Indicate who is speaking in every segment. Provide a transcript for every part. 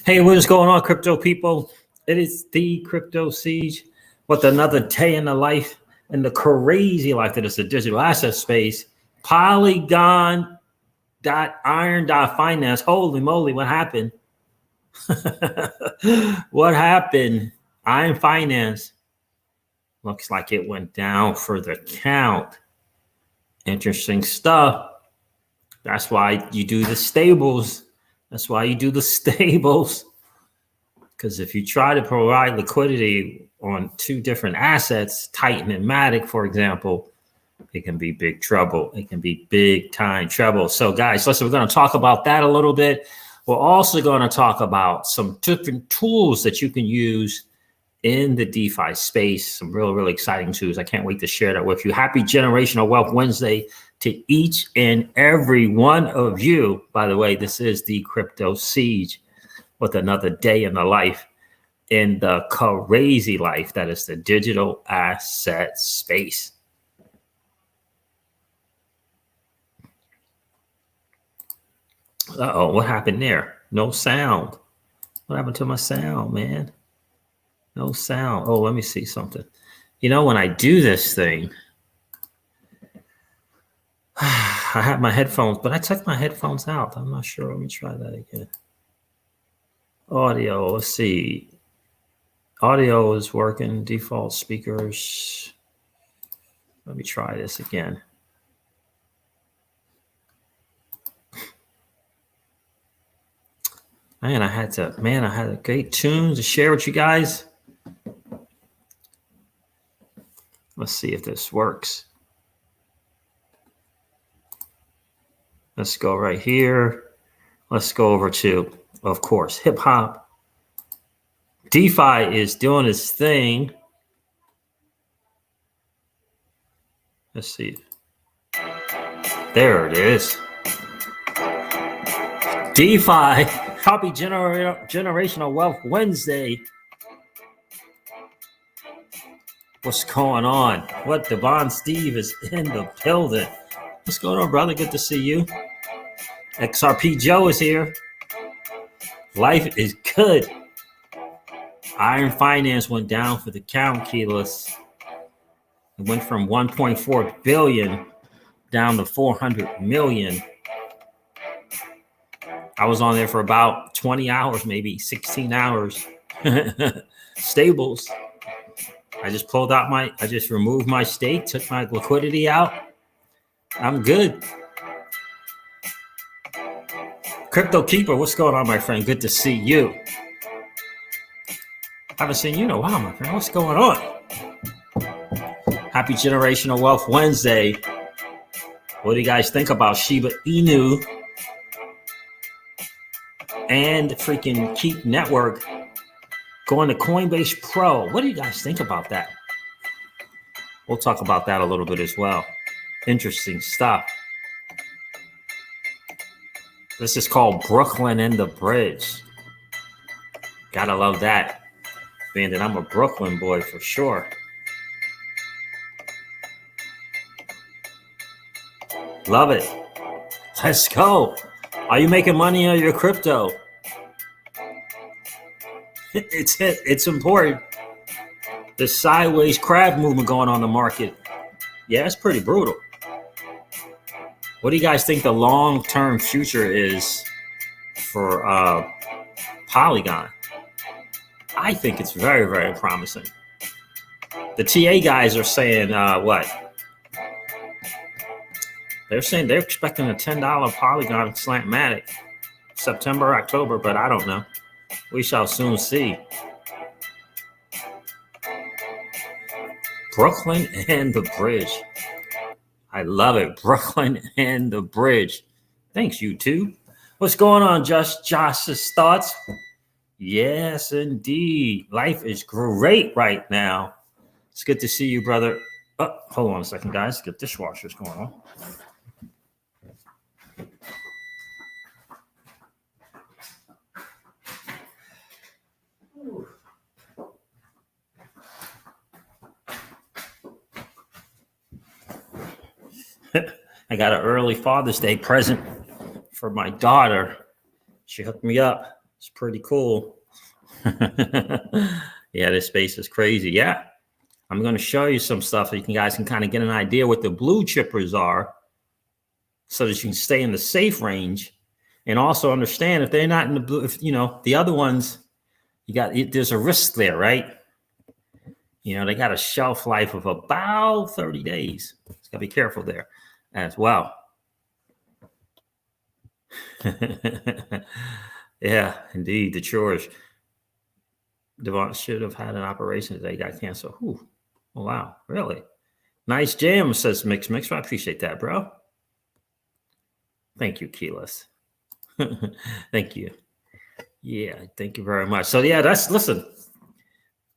Speaker 1: Hey, what is going on, crypto people? It is the Crypto Siege with another day in the life and the crazy life that is the digital asset space. Polygon Finance. Holy moly, what happened? What happened? Iron Finance looks like it went down for the count. Interesting stuff. That's why you do the stables. That's why you do the stables. Because if you try to provide liquidity on two different assets, Titan and Matic, for example, it can be big trouble. It can be big time trouble. So guys, listen, we're going to talk about that a little bit. We're also going to talk about some different tools that you can use in the DeFi space. Some really exciting tools. I can't wait to share that with you. Happy Generational Wealth Wednesday to each and every one of you. By the way, this is the Crypto Siege with another day in the life, in the crazy life that is the digital asset space. Uh-oh, what happened there? No sound. What happened to my sound, man? No sound. Oh, let me see something. You know, when I do this thing, I have my headphones, but I took my headphones out. I'm not sure. Let me try that again. Audio, let's see. Audio is working, default speakers. Let me try this again. Man, I had a great tune to share with you guys. Let's see if this works. Let's go right here. Let's go over to, of course, hip hop. DeFi is doing its thing. Let's see. There it is. DeFi, happy Generational Wealth Wednesday. What's going on? What, Devon Steve is in the building. What's going on, brother? Good to see you. XRP Joe is here. Life is good. Iron Finance went down for the count, Keyless. It went from 1.4 billion down to 400 million. I was on there for about 20 hours, maybe 16 hours. Stables. I just removed my stake, took my liquidity out. I'm good. Crypto Keeper, what's going on, my friend? Good to see you. I haven't seen you in a while, my friend. What's going on? Happy Generational Wealth Wednesday. What do you guys think about Shiba Inu and freaking Keep Network going to Coinbase Pro? What do you guys think about that? We'll talk about that a little bit as well. Interesting stuff. This is called Brooklyn and the Bridge. Gotta love that. Man, I'm a Brooklyn boy for sure. Love it. Let's go. Are you making money on your crypto? It's important. The sideways crab movement going on the market. Yeah, it's pretty brutal. What do you guys think the long-term future is for Polygon? I think it's very promising. The TA guys are saying what? They're saying they're expecting a $10 Polygon Slantmatic September, October, but I don't know. We shall soon see. Brooklyn and the Bridge. I love it. Brooklyn and the Bridge. Thanks, you two. What's going on, Josh's thoughts? Yes, indeed. Life is great right now. It's good to see you, brother. Oh, hold on a second, guys. Get dishwashers going on. I got an early Father's Day present for my daughter. She hooked me up. It's pretty cool. Yeah, this space is crazy. Yeah. I'm going to show you some stuff so you guys can kind of get an idea what the blue chippers are so that you can stay in the safe range and also understand if they're not in the blue, if the other ones, there's a risk there, right? They got a shelf life of about 30 days. Just got to be careful there as well. Yeah, indeed. The chores. Devon should have had an operation today. Got canceled. Ooh. Oh, wow. Really? Nice jam, says Mix. I appreciate that, bro. Thank you, Keyless. Thank you. Yeah, thank you very much. So yeah, listen.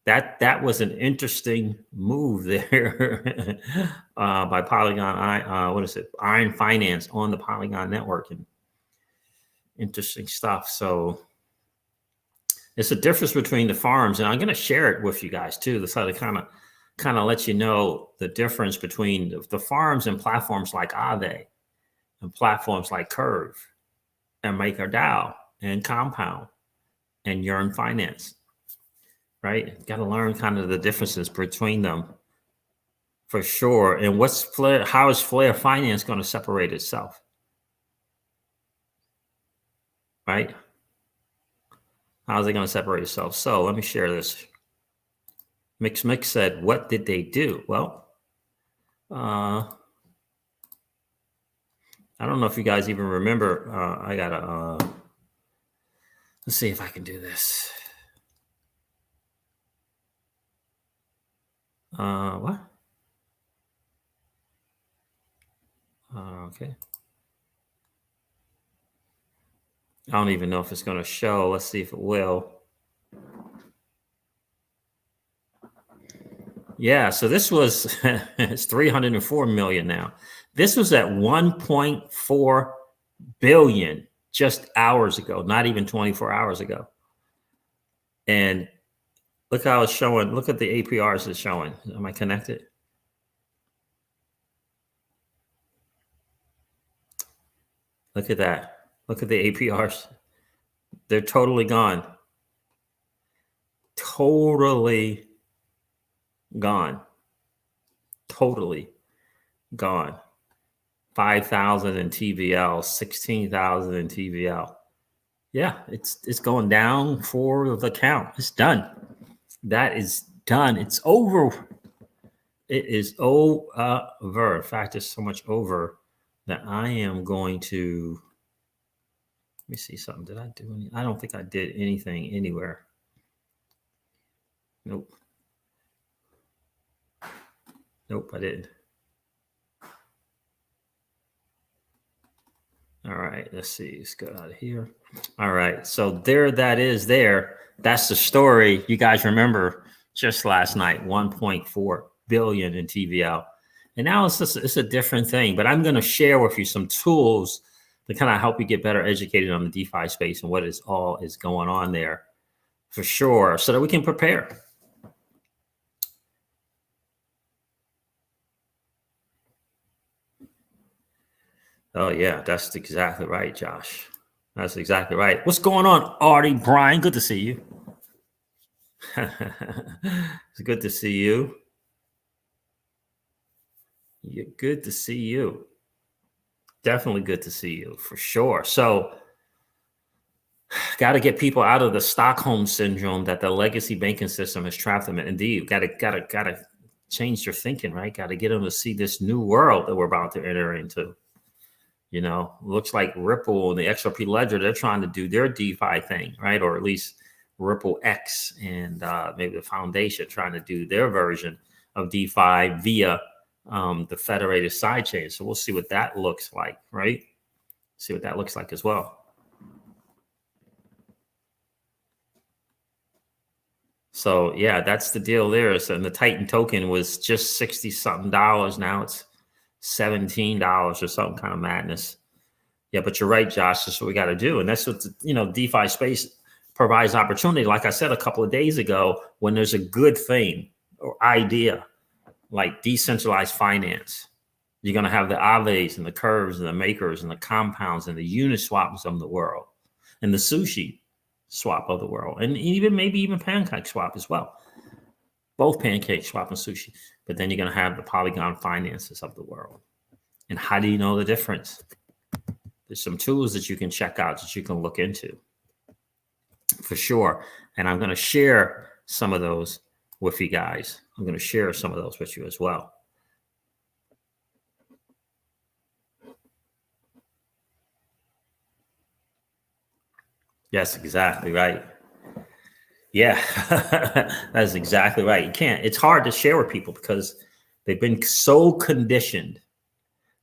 Speaker 1: That was an interesting move there by Polygon. What is it? Iron Finance on the Polygon network, and interesting stuff. So it's a difference between the farms, and I'm going to share it with you guys too. That's how to kind of let you know the difference between the farms and platforms like Aave and platforms like Curve and MakerDAO and Compound and Yearn Finance. Right? Got to learn kind of the differences between them for sure. And how is Flare Finance going to separate itself? Right? How is it going to separate itself? So let me share this. Mix said, what did they do? Well, I don't know if you guys even remember. I got to, let's see if I can do this. What? Okay. I don't even know if it's going to show. Let's see if it will. Yeah, so this was, it's 304 million now. This was at 1.4 billion just hours ago, not even 24 hours ago. And look how it's showing. Look at the APRs it's showing. Am I connected? Look at that. Look at the APRs. They're totally gone. Totally gone. Totally gone. 5,000 in TVL, 16,000 in TVL. Yeah, it's going down for the count. It's done. That is done. It's over. It is over. In fact, it's so much over that I am going to, let me see something. Did I do any? I don't think I did anything anywhere. Nope. Nope, I didn't. All right, let's see. Let's go out of here. All right, so there that is there. That's the story. You guys remember just last night, 1.4 billion in TVL. And now it's a different thing, but I'm going to share with you some tools to kind of help you get better educated on the DeFi space and what is going on there for sure, so that we can prepare. Oh yeah, that's exactly right, Josh. That's exactly right. What's going on, Artie? Brian, good to see you. It's good to see you. You're good to see you. Definitely good to see you for sure. So, got to get people out of the Stockholm syndrome that the legacy banking system has trapped them in. Indeed, got to change their thinking, right? Got to get them to see this new world that we're about to enter into. Looks like Ripple and the XRP Ledger, they're trying to do their DeFi thing, right? Or at least Ripple X and maybe the foundation trying to do their version of DeFi via the federated sidechain. So we'll see what that looks like, right? See what that looks like as well. So yeah, that's the deal there. So, and the Titan token was just $60-something. Now it's $17 or something kind of madness. Yeah, but you're right, Josh. That's what we got to do. And that's what, DeFi space provides opportunity. Like I said a couple of days ago, when there's a good thing or idea like decentralized finance, you're going to have the Aaves and the Curves and the Makers and the Compounds and the Uniswaps of the world and the Sushi. swap of the world, and maybe even pancake swap as well. Both pancake swap and sushi. But then you're going to have the Polygon finances of the world. And how do you know the difference? There's some tools that you can check out, that you can look into for sure. And I'm going to share some of those with you guys. I'm going to share some of those with you as well. Yes, exactly right. Yeah, that's exactly right. You can't, it's hard to share with people because they've been so conditioned.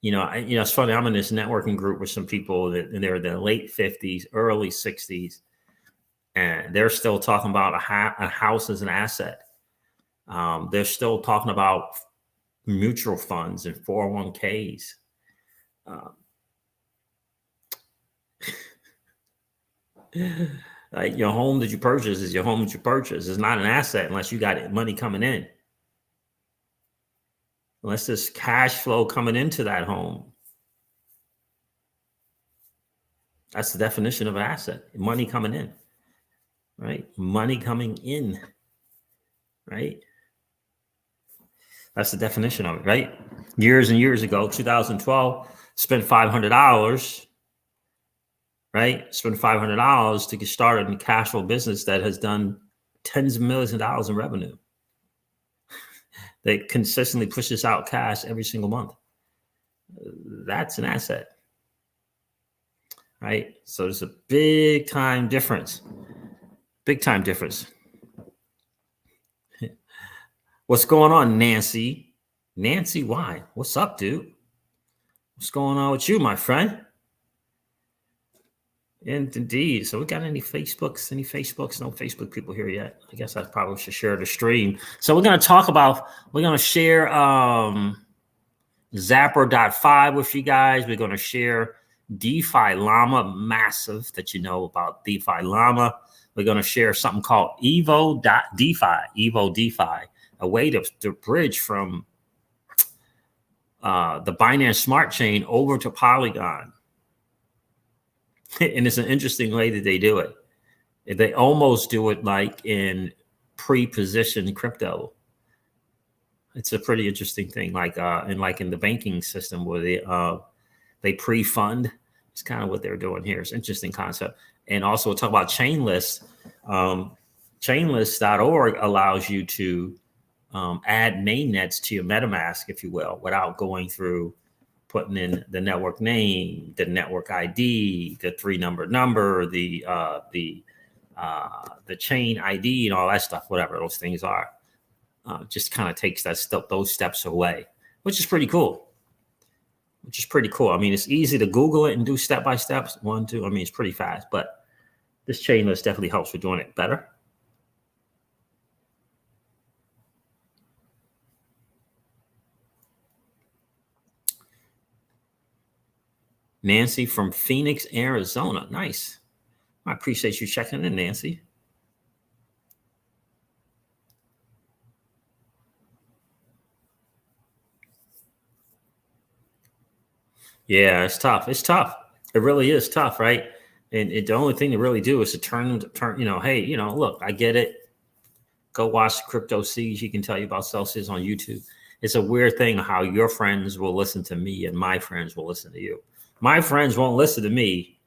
Speaker 1: It's funny. I'm in this networking group with some people that they're in their late 50s, early 60s, and they're still talking about a house as an asset. They're still talking about mutual funds and 401ks. Like your home that you purchase is your home that you purchase. It's not an asset unless you got money coming in. Unless there's cash flow coming into that home. That's the definition of an asset. Money coming in, right? Money coming in, right? That's the definition of it, right? Years and years ago, 2012, spent $500, right? Spend $500 to get started in a cash flow business that has done tens of millions of dollars in revenue. That consistently pushes out cash every single month. That's an asset, right? So there's a big time difference. Big time difference. What's going on, Nancy? Nancy, why? What's up, dude? What's going on with you, my friend? Indeed. So we got any Facebooks? No Facebook people here yet. I guess I probably should share the stream. So we're going to share Zapper.5 with you guys. We're going to share DeFi Llama, massive that you know about DeFi Llama. We're going to share something called Evo.DeFi, a way to bridge from the Binance Smart Chain over to Polygon. And it's an interesting way that they do it. They almost do it like in pre-positioned crypto. It's a pretty interesting thing, like in the banking system where they pre-fund. It's kind of what they're doing here. It's an interesting concept. And also we'll talk about Chainlist. Chainlist.org allows you to add mainnets to your MetaMask, if you will, without going through putting in the network name, the network ID, the 3-number number, the chain ID, and all that stuff, whatever those things are. Just kind of takes those steps away, which is pretty cool. I mean, it's easy to Google it and do step by steps. 1, 2. I mean, it's pretty fast, but this Chainlist definitely helps with doing it better. Nancy from Phoenix, Arizona. Nice. I appreciate you checking in, Nancy. Yeah, it's tough. It really is tough, right? And the only thing to really do is to turn, hey, look, I get it. Go watch Crypto Siege. He can tell you about Celsius on YouTube. It's a weird thing how your friends will listen to me and my friends will listen to you. My friends won't listen to me,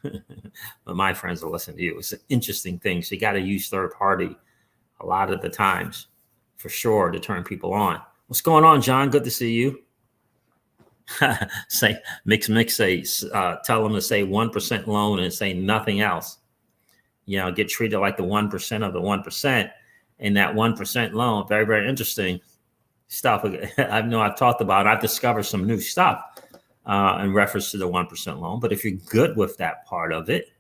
Speaker 1: but my friends will listen to you. It's an interesting thing. So you got to use third party a lot of the times for sure to turn people on. What's going on, John? Good to see you. Say mix say tell them to say 1% loan and say nothing else. Get treated like the 1% of the 1%, and that 1% loan. Very, very interesting stuff. I've talked about. I've discovered some new stuff in reference to the 1% loan. But if you're good with that part of it,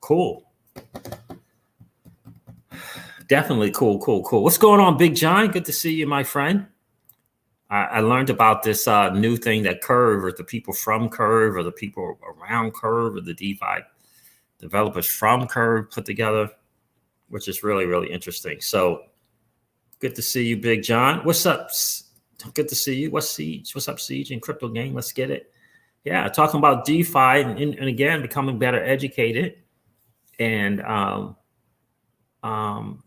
Speaker 1: cool. Definitely cool. What's going on, Big John? Good to see you, my friend. I learned about this new thing that Curve, or the people from Curve, or the people around Curve, or the DeFi developers from Curve put together, which is really, really interesting. So good to see you, Big John. What's up? Good to see you. What's Siege? What's up, Siege and Crypto Gang? Let's get it. Yeah, talking about DeFi and again, becoming better educated and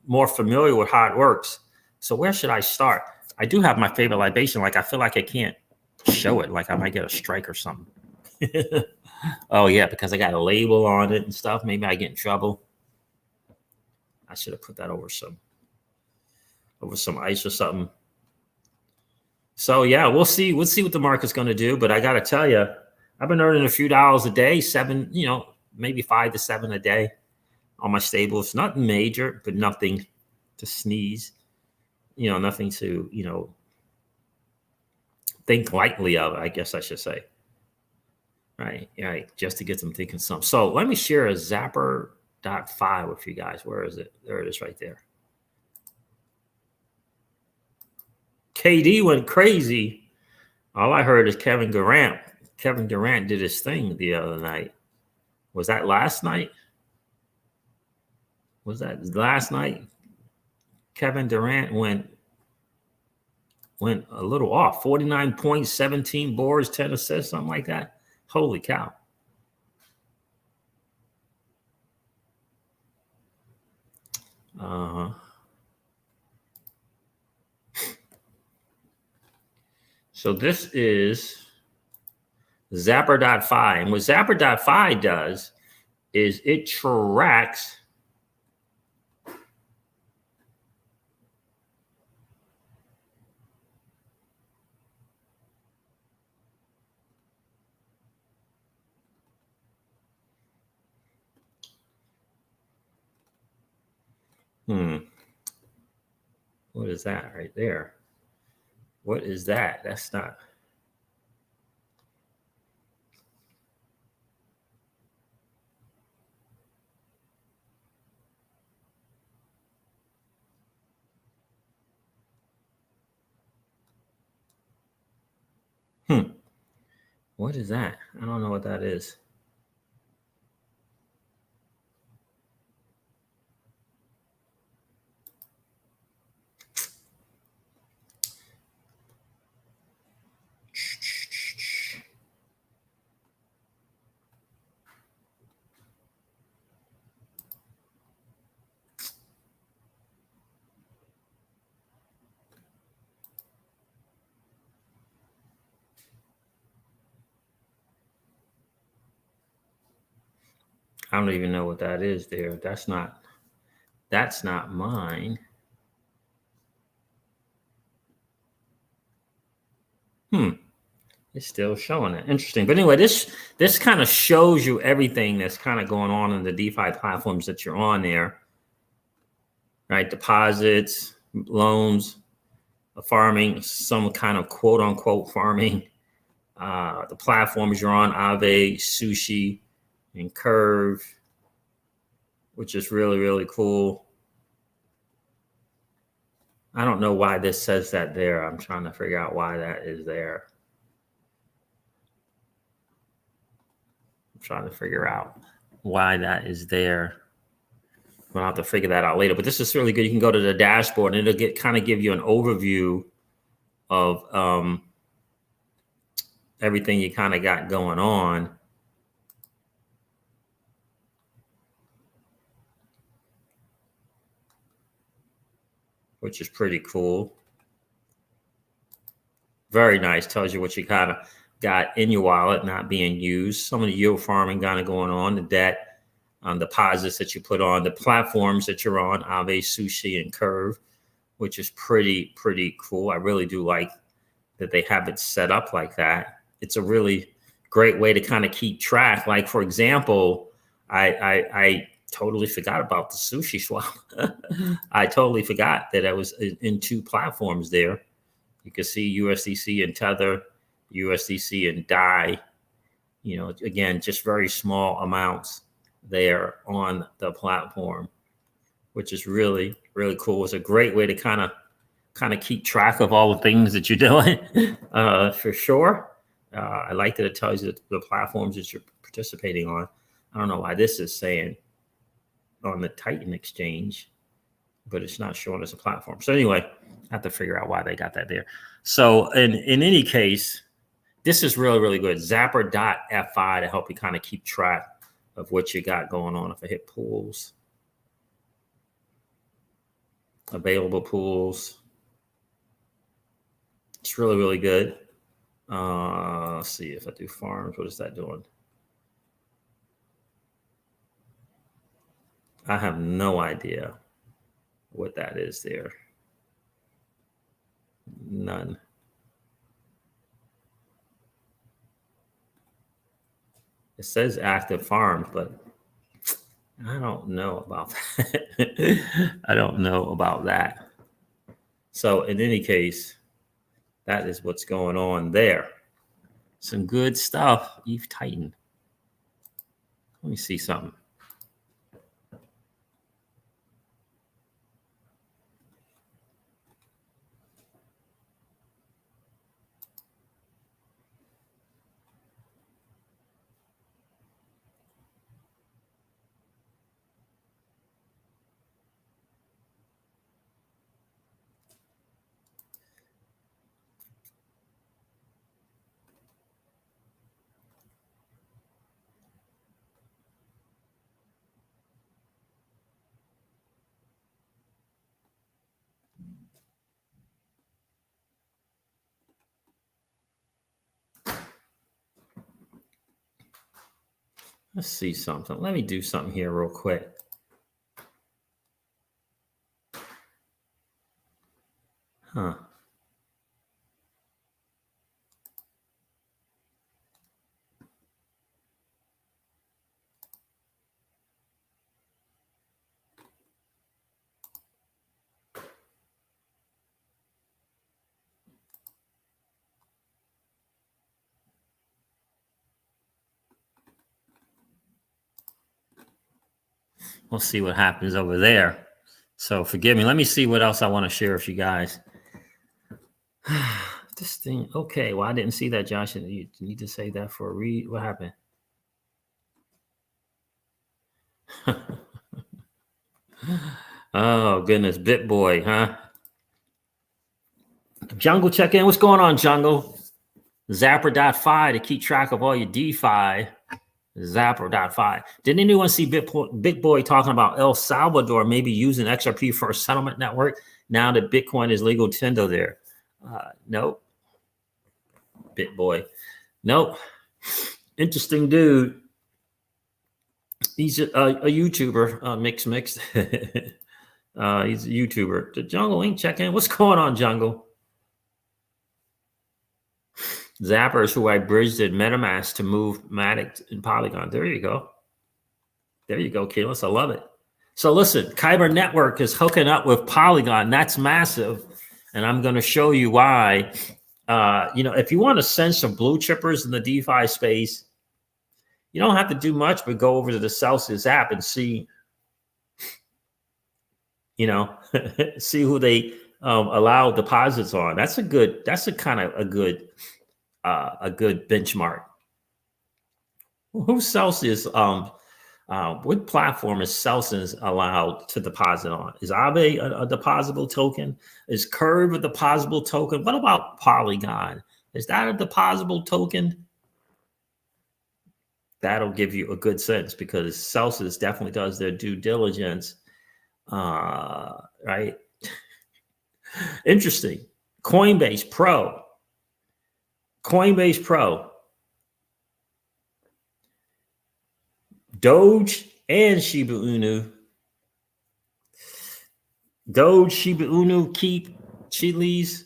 Speaker 1: more familiar with how it works. So where should I start? I do have my favorite libation. Like I feel like I can't show it. Like I might get a strike or something. Oh yeah, because I got a label on it and stuff. Maybe I get in trouble. I should have put that over some ice or something. So yeah, we'll see. We'll see what the market's going to do. But I got to tell you, I've been earning a few dollars a day, maybe 5 to 7 a day on my stables. Nothing major, but nothing to sneeze. Nothing to think lightly of. I guess I should say. Right, just to get them thinking something. So let me share a Zapper.fi with you guys. Where is it? There it is right there. KD went crazy. All I heard is Kevin Durant. Kevin Durant did his thing the other night. Was that last night? Kevin Durant went a little off. 49 points, 17 boards, 10 assists, something like that. Holy cow. So this is Zapper.fi. And what Zapper.fi does is it tracks what is that right there? What is that? That's not. What is that? I don't know what that is. I don't even know what that is there. That's not mine. It's still showing it. Interesting. But anyway, this kind of shows you everything that's kind of going on in the DeFi platforms that you're on there. Right? Deposits, loans, farming, some kind of quote unquote farming. The platforms you're on, Aave, Sushi, and Curve, which is really, really cool. I don't know why this says that there. I'm trying to figure out why that is there. I'm trying to figure out why that is there. We'll have to figure that out later. But this is really good. You can go to the dashboard and it'll kind of give you an overview of everything you kind of got going on. Which is pretty cool. Very nice. Tells you what you kind of got in your wallet not being used. Some of the yield farming kind of going on, the debt, deposits that you put on, the platforms that you're on, Aave, Sushi, and Curve, which is pretty cool. I really do like that they have it set up like that. It's a really great way to kind of keep track. Like, for example, I totally forgot about the sushi swap. I totally forgot that I was in 2 platforms there. You can see USDC and Tether, USDC and DAI. Again, just very small amounts there on the platform, which is really, really cool. It's a great way to kind of keep track of all the things that you're doing, for sure. I like that it tells you the platforms that you're participating on. I don't know why this is saying on the Titan exchange, but it's not showing us a platform. So anyway, I have to figure out why they got that there. So in any case, this is really, really good. Zapper.fi to help you kind of keep track of what you got going on. If I hit pools, available pools, it's really, really good. Let's see if I do farms. What is that doing? I have no idea what that is there. None. It says active farms, but I don't know about that. I don't know about that. So in any case, that is what's going on there. Some good stuff. Eve Titan. Let me see something. Let's see something. Let me do something here real quick. Huh. We'll see what happens over there. So forgive me. Let me see what else I want to share with you guys. This thing. Okay. Well, I didn't see that, Josh. You need to say that for a read. What happened? Oh, goodness. BitBoy, huh? Jungle check in. What's going on, Jungle? Zapper.fi to keep track of all your DeFi. Zapper.fi. Didn't anyone see Big Boy talking about El Salvador maybe using XRP for a settlement network now that Bitcoin is legal tender there? Nope. Big Boy. Nope. Interesting dude. He's a YouTuber. Mixed. He's a YouTuber. The Jungle ain't checking. What's going on, Jungle? Zapper is who I bridged at MetaMask to move Matic and Polygon. There you go. There you go, Keyless. I love it. So listen, Kyber Network is hooking up with Polygon. That's massive. And I'm going to show you why. If you want to send some blue chippers in the DeFi space, you don't have to do much but go over to the Celsius app and see, see who they allow deposits on. That's a good benchmark. Who's Celsius? What platform is Celsius allowed to deposit on? Is Aave a depositable token? Is Curve a depositable token? What about Polygon? Is that a depositable token? That'll give you a good sense because Celsius definitely does their due diligence. Right? Interesting. Coinbase Pro. Doge and Shiba Inu. Doge, Shiba Inu, Keep, Chili's.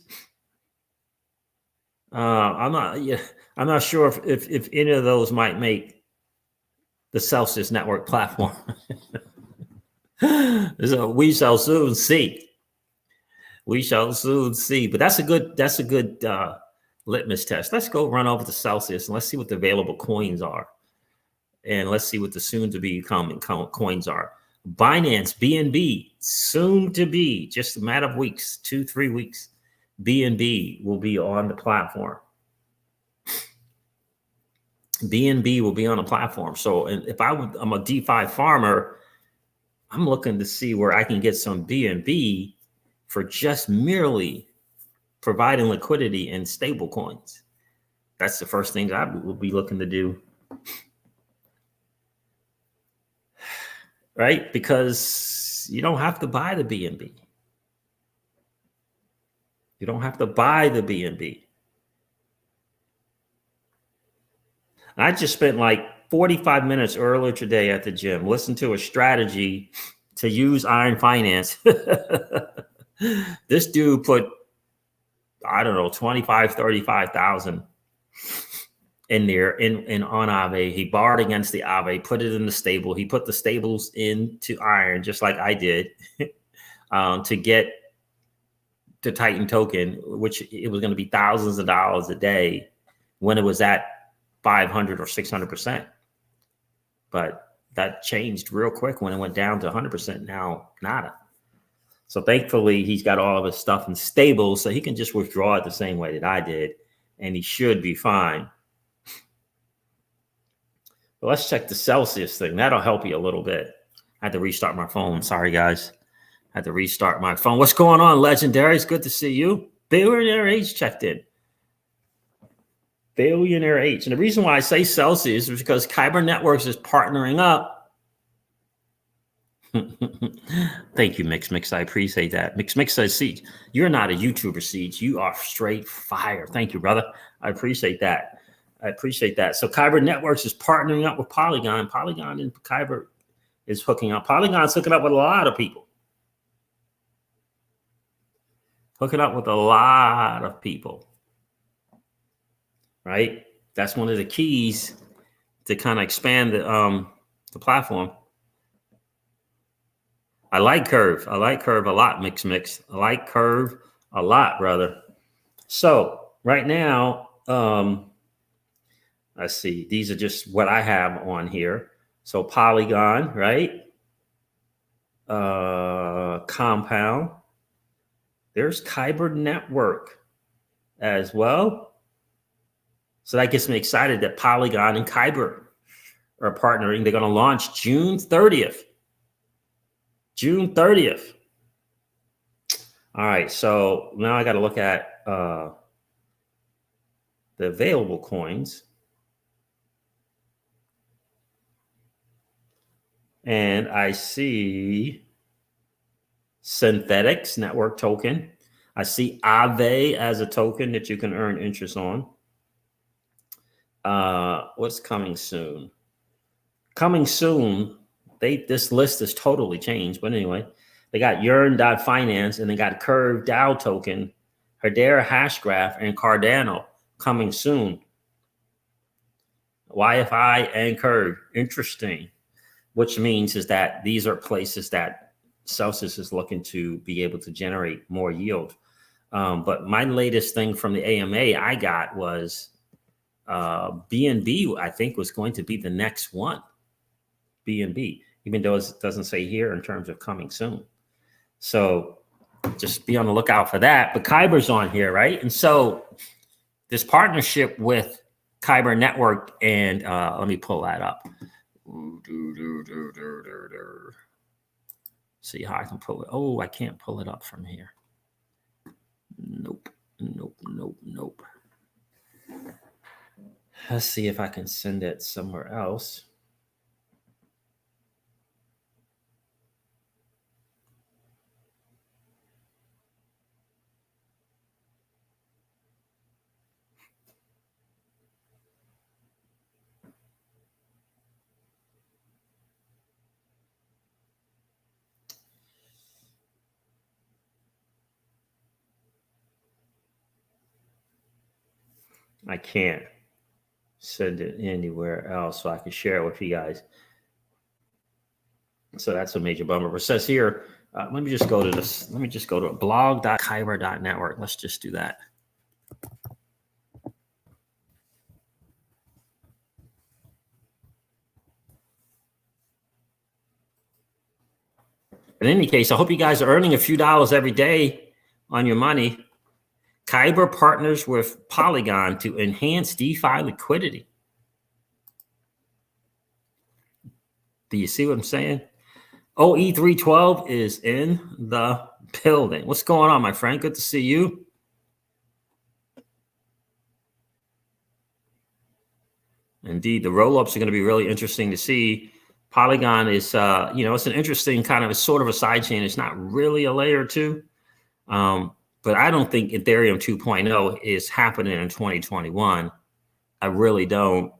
Speaker 1: I'm not sure if any of those might make the Celsius network platform. So we shall soon see. But that's a good litmus test. Let's go run over to Celsius and let's see what the available coins are. And let's see what the soon to be coming coins are. Binance, BNB, soon to be, just a matter of weeks, 2-3 weeks. BNB will be on the platform. So if I'm a DeFi farmer, I'm looking to see where I can get some BNB for just merely providing liquidity in stable coins. That's the first thing I will be looking to do. right? Because you don't have to buy the BNB. You don't have to buy the BNB. I just spent like 45 minutes earlier today at the gym, listening to a strategy to use Iron Finance. This dude put, I don't know, 25, 35,000 in there in on Aave. He borrowed against the Aave, put it in the stable. He put the stables into Iron, just like I did, to get the Titan token, which it was going to be thousands of dollars a day when it was at 500 or 600%. But that changed real quick when it went down to 100%. Now, nada. So thankfully, he's got all of his stuff in stable, so he can just withdraw it the same way that I did, and he should be fine. But let's check the Celsius thing. That'll help you a little bit. I had to restart my phone. Sorry, guys. I had to restart my phone. What's going on, Legendary? It's good to see you. Billionaire H checked in. Billionaire H. And the reason why I say Celsius is because Kyber Networks is partnering up. Thank you, Mix. I appreciate that. Mix says, Siege, you're not a YouTuber, Siege. You are straight fire. Thank you, brother. I appreciate that. So Kyber Networks is partnering up with Polygon. Polygon and Kyber is hooking up. Polygon's hooking up with a lot of people. Right? That's one of the keys to kind of expand the platform. I like Curve. I like Curve a lot, Mix. I like Curve a lot, brother. So right now, let's see. These are just what I have on here. So Polygon, right? Compound. There's Kyber Network as well. So that gets me excited that Polygon and Kyber are partnering. They're going to launch June 30th. All right, so now I got to look at the available coins. And I see Synthetics Network token. I see Aave as a token that you can earn interest on. What's coming soon? This list has totally changed. But anyway, they got Yearn.finance and they got Curve DAO token, Hedera Hashgraph, and Cardano coming soon. YFI and Curve. Interesting. Which means is that these are places that Celsius is looking to be able to generate more yield. But my latest thing from the AMA I got was BNB, I think, was going to be the next one. BNB, even though it doesn't say here in terms of coming soon. So just be on the lookout for that. But Kyber's on here, right? And so this partnership with Kyber Network, and let me pull that up. See how I can pull it. Oh, I can't pull it up from here. Nope. Let's see if I can send it somewhere else. I can't send it anywhere else so I can share it with you guys. So that's a major bummer. But it says here, let me just go to this. Let me just go to blog.kyber.network. Let's just do that. In any case, I hope you guys are earning a few dollars every day on your money. Kyber partners with Polygon to enhance DeFi liquidity. Do you see what I'm saying? OE312 is in the building. What's going on, my friend? Good to see you. Indeed, the roll-ups are going to be really interesting to see. Polygon is, it's an interesting kind of, it's sort of a side chain. It's not really a layer two. But I don't think Ethereum 2.0 is happening in 2021. I really don't.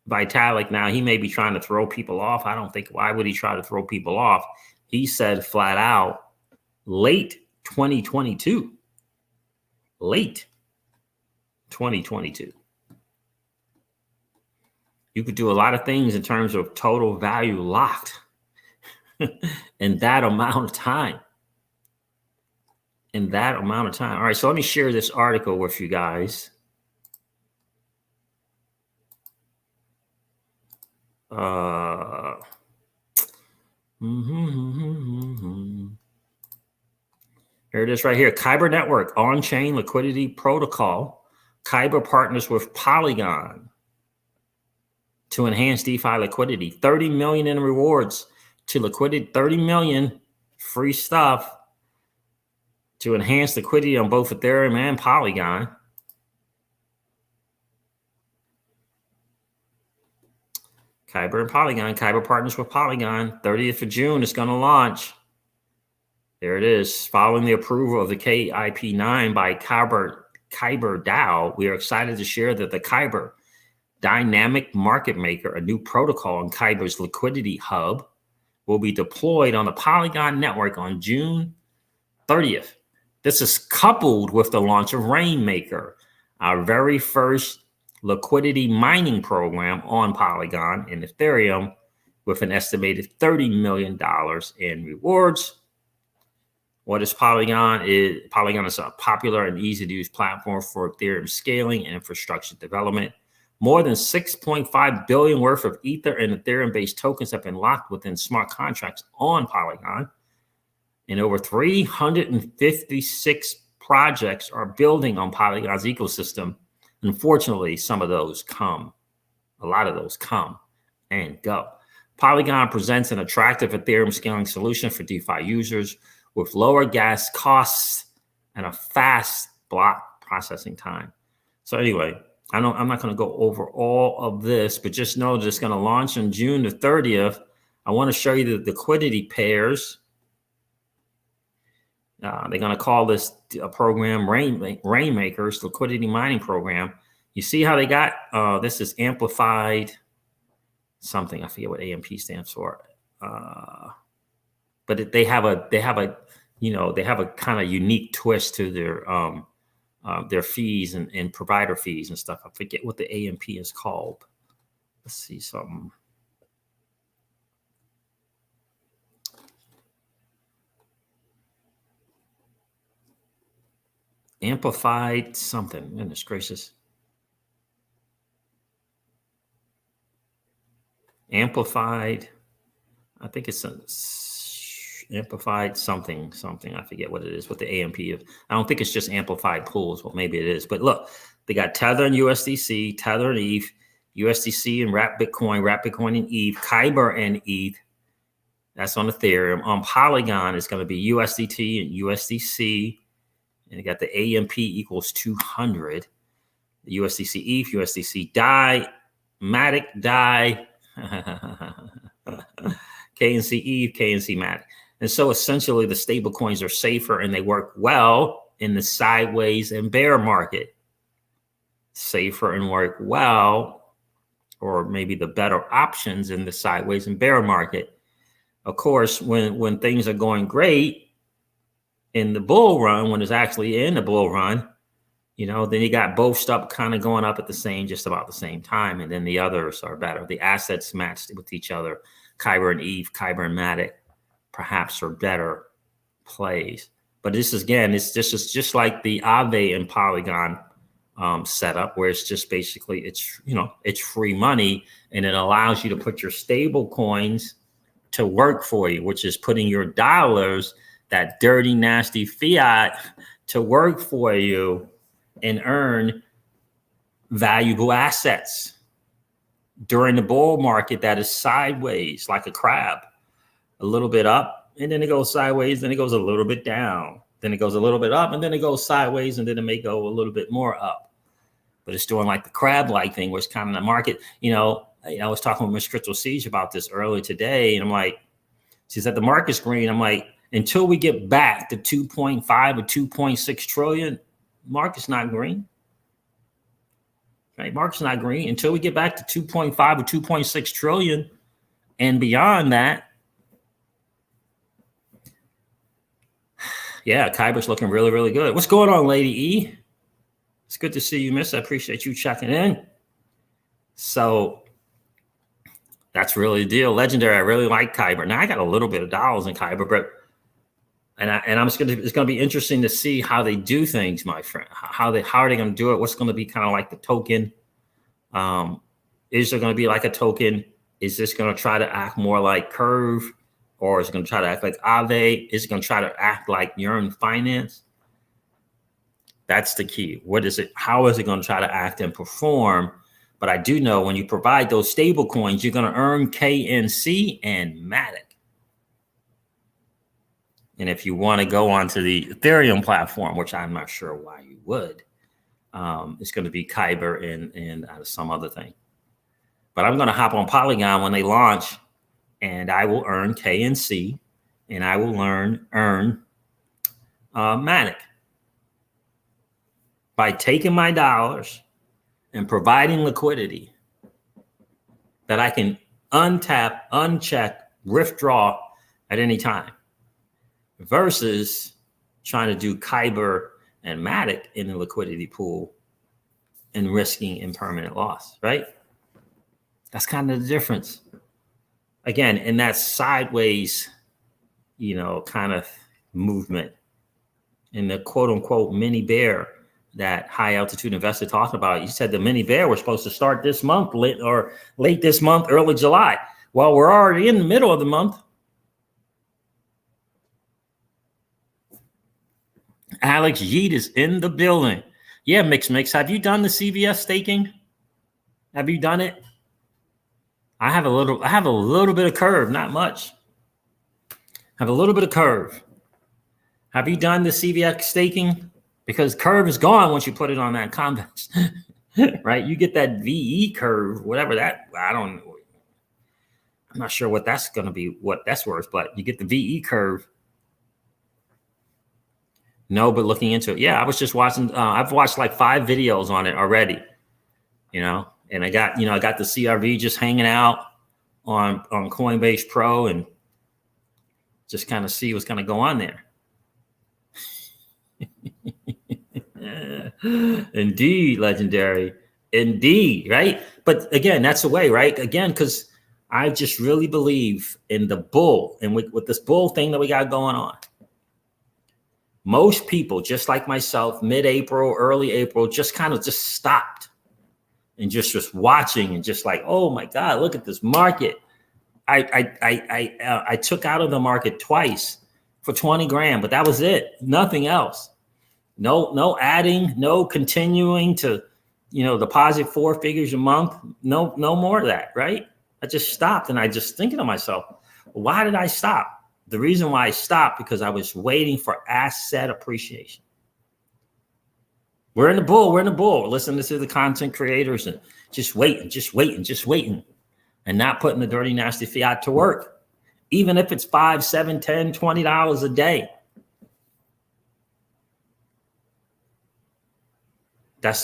Speaker 1: Vitalik now, he may be trying to throw people off. I don't think, why would he try to throw people off? He said flat out, late 2022. Late 2022. You could do a lot of things in terms of total value locked in that amount of time. In that amount of time. All right, so let me share this article with you guys. Here it is right here. Kyber Network on-chain liquidity protocol. Kyber partners with Polygon to enhance DeFi liquidity. 30 million in rewards to liquidity. 30 million free stuff to enhance liquidity on both Ethereum and Polygon. Kyber and Polygon. Kyber partners with Polygon. 30th of June, it's going to launch. There it is. Following the approval of the KIP9 by Kyber DAO, we are excited to share that the Kyber Dynamic Market Maker, a new protocol in Kyber's liquidity hub, will be deployed on the Polygon network on June 30th. This is coupled with the launch of Rainmaker, our very first liquidity mining program on Polygon and Ethereum, with an estimated $30 million in rewards. What is Polygon? Polygon is a popular and easy-to-use platform for Ethereum scaling and infrastructure development. More than 6.5 billion worth of Ether and Ethereum-based tokens have been locked within smart contracts on Polygon. And over 356 projects are building on Polygon's ecosystem. Unfortunately, some of those come, a lot of those come and go. Polygon presents an attractive Ethereum scaling solution for DeFi users with lower gas costs and a fast block processing time. So anyway, I'm not going to go over all of this, but just know that it's going to launch on June the 30th. I want to show you the liquidity pairs. They're going to call this program Rainmaker's liquidity mining program. You see how they got this is amplified something. I forget what AMP stands for. But they have a kind of unique twist to their fees and provider fees and stuff. I forget what the AMP is called. Let's see something. Amplified something. Goodness gracious. Amplified. I think it's amplified something. I forget what it is, what the AMP is. I don't think it's just amplified pools. Well, maybe it is. But look, they got Tether and USDC, Tether and ETH, USDC and Wrap Bitcoin and ETH, Kyber and ETH. That's on Ethereum. On Polygon, it's going to be USDT and USDC. And you got the AMP equals 200. The USDC ETH, USDC DAI, Matic DAI, KNC ETH, KNC Matic. And so essentially the stable coins are safer and they work well in the sideways and bear market. Safer and work well, or maybe the better options in the sideways and bear market. Of course, when things are going great, in the bull run, when it's actually in the bull run, then you got both stuff kind of going up at just about the same time. And then the others are better. The assets matched with each other. Kyber and ETH, Kyber and Matic, perhaps are better plays. But this is, again, it's just like the Aave and Polygon setup, where it's just basically, it's free money, and it allows you to put your stable coins to work for you, which is putting your dollars, that dirty, nasty fiat, to work for you and earn valuable assets during the bull market that is sideways like a crab, a little bit up, and then it goes sideways, then it goes a little bit down, then it goes a little bit up, and then it goes sideways, and then it may go a little bit more up. But it's doing like the crab-like thing, where it's kind of the market, I was talking with Miss Crystal Siege about this earlier today, and I'm like, she said the market's green. I'm like, until we get back to 2.5 or 2.6 trillion, market's not green. Right? Market's not green until we get back to 2.5 or 2.6 trillion, and beyond that, yeah, Kyber's looking really, really good. What's going on, Lady E? It's good to see you, miss. I appreciate you checking in. So that's really the deal. Legendary. I really like Kyber. Now I got a little bit of dollars in Kyber, but it's going to be interesting to see how they do things, my friend. How are they going to do it? What's going to be kind of like the token? Is there going to be like a token? Is this going to try to act more like Curve, or is it going to try to act like Aave? Is it going to try to act like Yearn Finance? That's the key. What is it? How is it going to try to act and perform? But I do know when you provide those stable coins, you're going to earn KNC and Matic. And if you want to go onto the Ethereum platform, which I'm not sure why you would, it's going to be Kyber and some other thing. But I'm going to hop on Polygon when they launch, and I will earn KNC, and I will earn Matic by taking my dollars and providing liquidity that I can untap, uncheck, withdraw at any time, versus trying to do Kyber and Matic in the liquidity pool and risking impermanent loss, right? That's kind of the difference. Again, in that sideways, kind of movement, in the quote unquote mini bear that high altitude investor talked about. You said the mini bear was supposed to start this month, late this month, early July. Well, we're already in the middle of the month. Alex Yeet is in the building. Yeah, Mix. Have you done the CVS staking? Have you done it? I have a little bit of curve, not much. Have a little bit of curve. Have you done the CVX staking? Because curve is gone once you put it on that convex, right? You get that VE curve, whatever that, I'm not sure what that's going to be, what that's worth, but you get the VE curve. No, but looking into it. Yeah, I was just watching, I've watched like 5 videos on it already, and I got the CRV just hanging out on Coinbase Pro and just kind of see what's going to go on there. Indeed, legendary. Indeed, right? But again, that's the way, right? Again, because I just really believe in the bull, and with this bull thing that we got going on. Most people, just like myself, mid-April, early April, just kind of just stopped and just watching and just like, oh my God, look at this market. I took out of the market twice for 20 grand, but that was it. Nothing else. No adding, no continuing to, deposit 4 figures a month. No more of that, right? I just stopped, and I just thinking to myself, why did I stop? The reason why I stopped, because I was waiting for asset appreciation. We're in the bull. Listening to the content creators and just waiting, and not putting the dirty, nasty fiat to work, even if it's $5, $7, $10, $20 a day.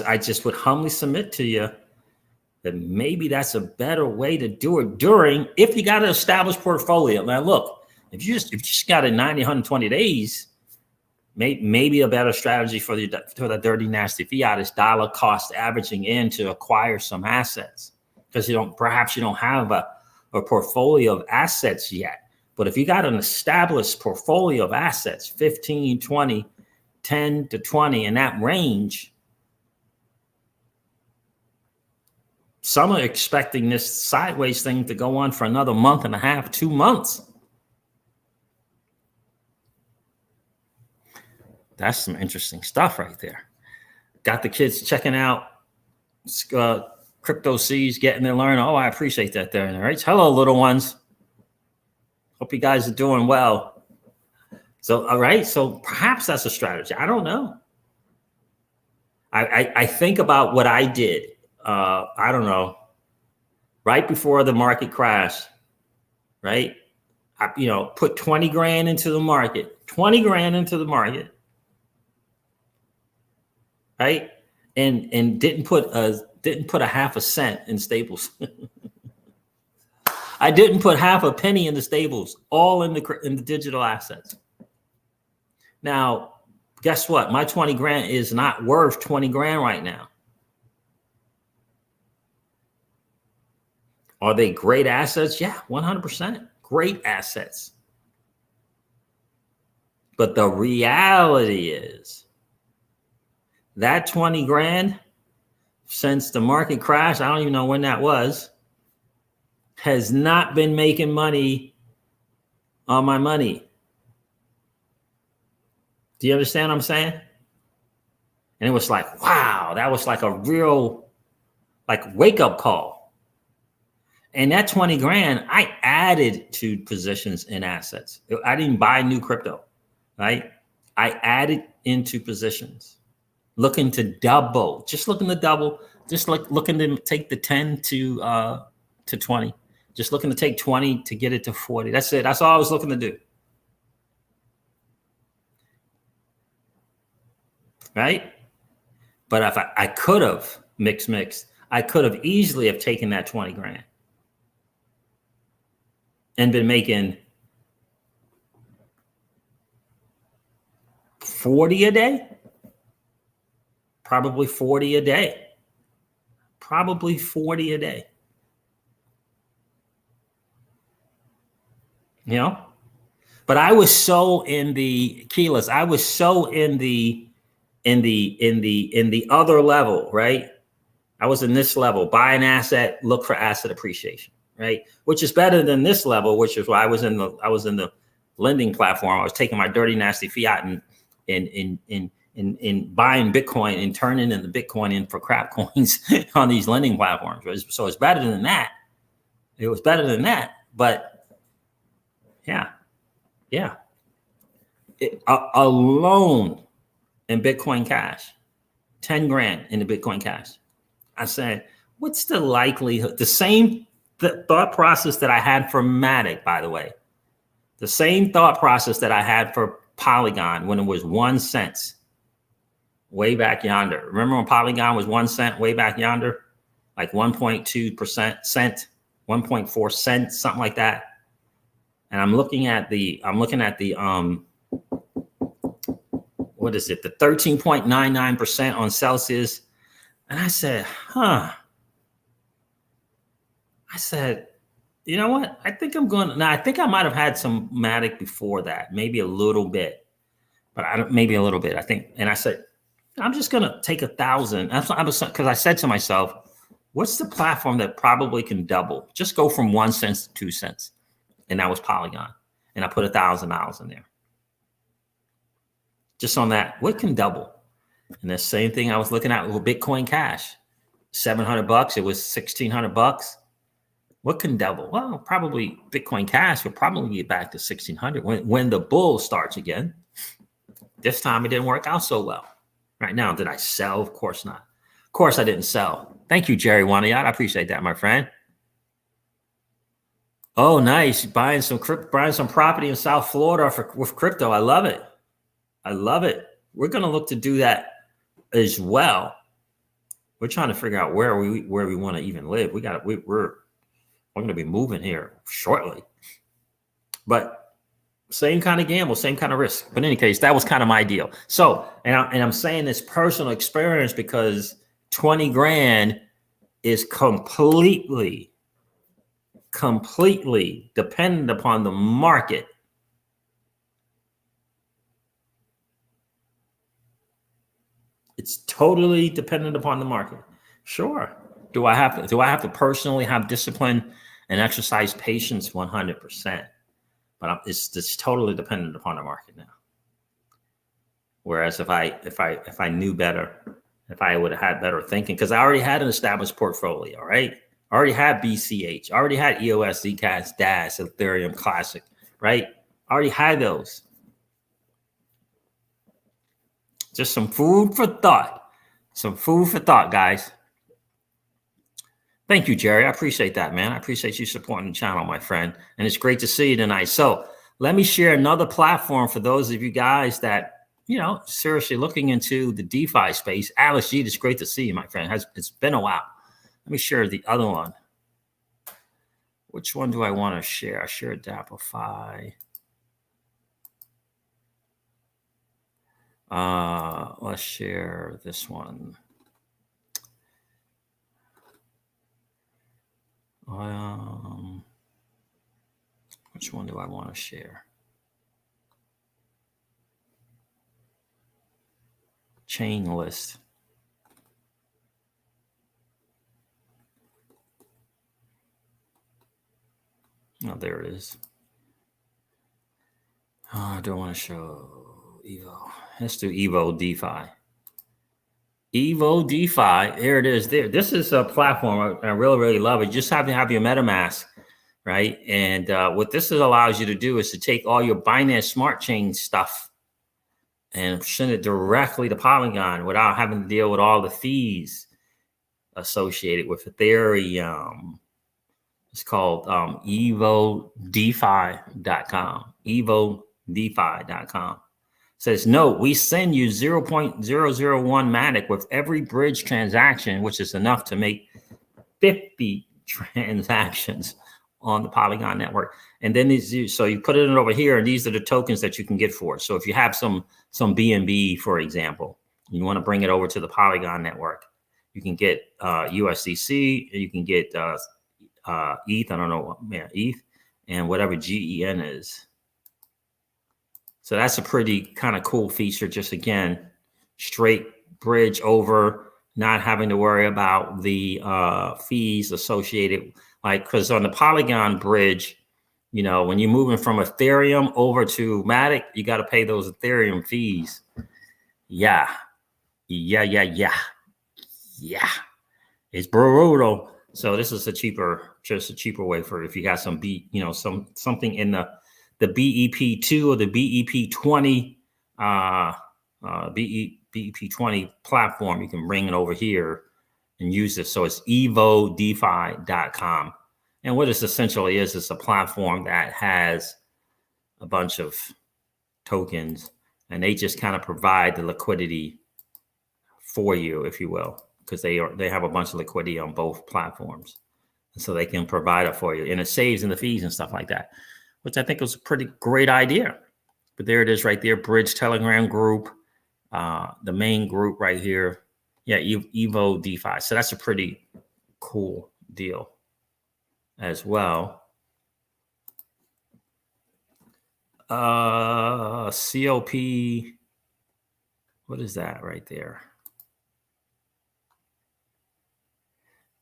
Speaker 1: I just would humbly submit to you that maybe that's a better way to do it if you got an established portfolio. Now, look, if you just got it 90, 120 days, maybe a better strategy for the dirty, nasty fiat is dollar cost averaging in to acquire some assets, because perhaps you don't have a portfolio of assets yet. But if you got an established portfolio of assets, 15, 20, 10 to 20 in that range, some are expecting this sideways thing to go on for another month and a half, 2 months. That's some interesting stuff right there. Got the kids checking out Crypto C's, getting to learn. Oh, I appreciate that there. All right. Hello, little ones. Hope you guys are doing well. So, all right. So perhaps that's a strategy. I don't know. I think about what I did. I don't know, right before the market crash, right? I, put 20 grand into the market, 20 grand into the market, right? And didn't put a half a cent in Staples. I didn't put half a penny in the Staples, all in the digital assets. Now, guess what? My 20 grand is not worth 20 grand right now. Are they great assets? Yeah, 100%. Great assets. But the reality is that 20 grand, since the market crash, I don't even know when that was, has not been making money on my money. Do you understand what I'm saying? And it was like, wow, that was like a real wake up call. And that 20 grand, I added to positions in assets. I didn't buy new crypto, right? I added into positions, looking to double, just looking to take the 10 to 20, just looking to take 20 to get it to 40. That's it. That's all I was looking to do. Right? But if I could have mixed, I could have easily have taken that 20 grand and been making 40 a day, probably 40 a day, But I was so in the keyless. I was so in the other level, right? I was in this level, buy an asset, look for asset appreciation, right? Which is better than this level, which is why I was in the lending platform. I was taking my dirty, nasty fiat and buying Bitcoin and turning in the Bitcoin in for crap coins on these lending platforms. So it's better than that. It was better than that, but yeah. A loan in Bitcoin Cash, 10 grand in the Bitcoin Cash. I said, what's the likelihood? The same thought process that I had for Matic, by the way. The same thought process that I had for Polygon when it was 1 cent way back yonder. Remember when Polygon was 1 cent way back yonder? Like 1.2% cent, 1.4 cents, something like that. And I'm looking at the what is it? The 13.99% on Celsius. And I said, I said, you know what? I think I think I might have had some Matic before that, maybe a little bit, but maybe a little bit, I think. And I said, I'm just going to take 1,000. Because I said to myself, what's the platform that probably can double? Just go from 1 cent to 2 cents. And that was Polygon. And I put $1,000 in there. Just on that, what can double? And the same thing I was looking at with Bitcoin Cash, $700. It was $1,600. What can double? Well, probably Bitcoin Cash will probably get back to 1,600 when the bull starts again. This time it didn't work out so well. Right now, did I sell? Of course not. Of course I didn't sell. Thank you, Jerry Wanayat. I appreciate that, my friend. Oh, nice. Buying some property in South Florida with crypto. I love it. We're going to look to do that as well. We're trying to figure out where we want to even live. We're going to be moving here shortly. But same kind of gamble, same kind of risk. But in any case, that was kind of my deal. So, and I'm saying this personal experience because 20 grand is completely dependent upon the market. It's totally dependent upon the market. Sure. Do I have to personally have discipline and exercise patience? 100%. But it's totally dependent upon the market now. Whereas if I knew better, if I would have had better thinking, because I already had an established portfolio, right? I already had BCH, I already had EOS, Zcash, DAS, Ethereum Classic, right? I already had those. Just some food for thought. Guys. Thank you, Jerry. I appreciate that, man. I appreciate you supporting the channel, my friend. And it's great to see you tonight. So let me share another platform for those of you guys that, seriously looking into the DeFi space. Alice G, it's great to see you, my friend. It's been a while. Let me share the other one. Which one do I want to share? I share Dapify. Let's share this one. Which one do I want to share? Chain list. Oh, there it is. Oh, I don't want to show Evo. Let's do Evo DeFi. Evo DeFi, there it is. There. This is a platform I really, really love it. You just have to have your MetaMask, right? And what this allows you to do is to take all your Binance Smart Chain stuff and send it directly to Polygon without having to deal with all the fees associated with Ethereum. It's called evodefi.com. evodefi.com. Says, note, we send you 0.001 Matic with every bridge transaction, which is enough to make 50 transactions on the Polygon network. And then so you put it in over here, and these are the tokens that you can get for it. So if you have some BNB, for example, you want to bring it over to the Polygon network, you can get USDC, you can get ETH, I don't know, ETH, and whatever GEN is. So that's a pretty kind of cool feature. Just again, straight bridge over, not having to worry about the fees associated. Like, because on the Polygon bridge, when you're moving from Ethereum over to Matic, you got to pay those Ethereum fees. Yeah. It's brutal. So this is just a cheaper way for if you got some something in the BEP2 or the BEP20 BEP20 platform, you can bring it over here and use this. So it's evodefi.com. And what this essentially is, it's a platform that has a bunch of tokens, and they just kind of provide the liquidity for you, if you will, because they have a bunch of liquidity on both platforms. And so they can provide it for you, and it saves in the fees and stuff like that, which I think was a pretty great idea. But there it is right there, Bridge Telegram group, the main group right here. Yeah, Evo DeFi. So that's a pretty cool deal as well. COP, what is that right there?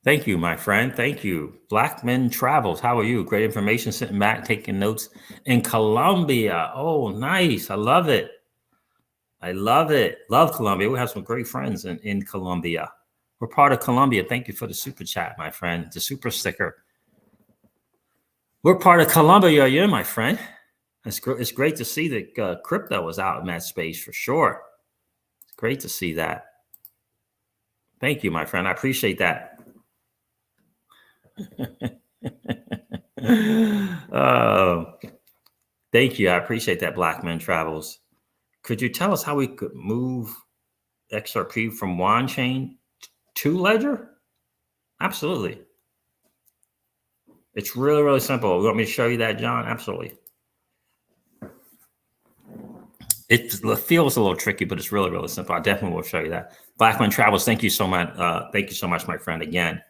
Speaker 1: Thank you, my friend. Thank you. Blackman Travels. How are you? Great information. Sitting back, taking notes in Colombia. Oh, nice. I love it. I love it. Love Colombia. We have some great friends in Colombia. We're part of Colombia. Thank you for the super chat, my friend. The super sticker. We're part of Colombia, yeah, my friend. It's great to see that crypto was out in that space for sure. It's great to see that. Thank you, my friend. I appreciate that. Thank you. I appreciate that, Blackman Travels. Could you tell us how we could move XRP from Wand Chain to Ledger? Absolutely. It's really, really simple. You want me to show you that, John? Absolutely. It feels a little tricky, but it's really, really simple. I definitely will show you that. Blackman Travels, thank you so much. Thank you so much, my friend, again,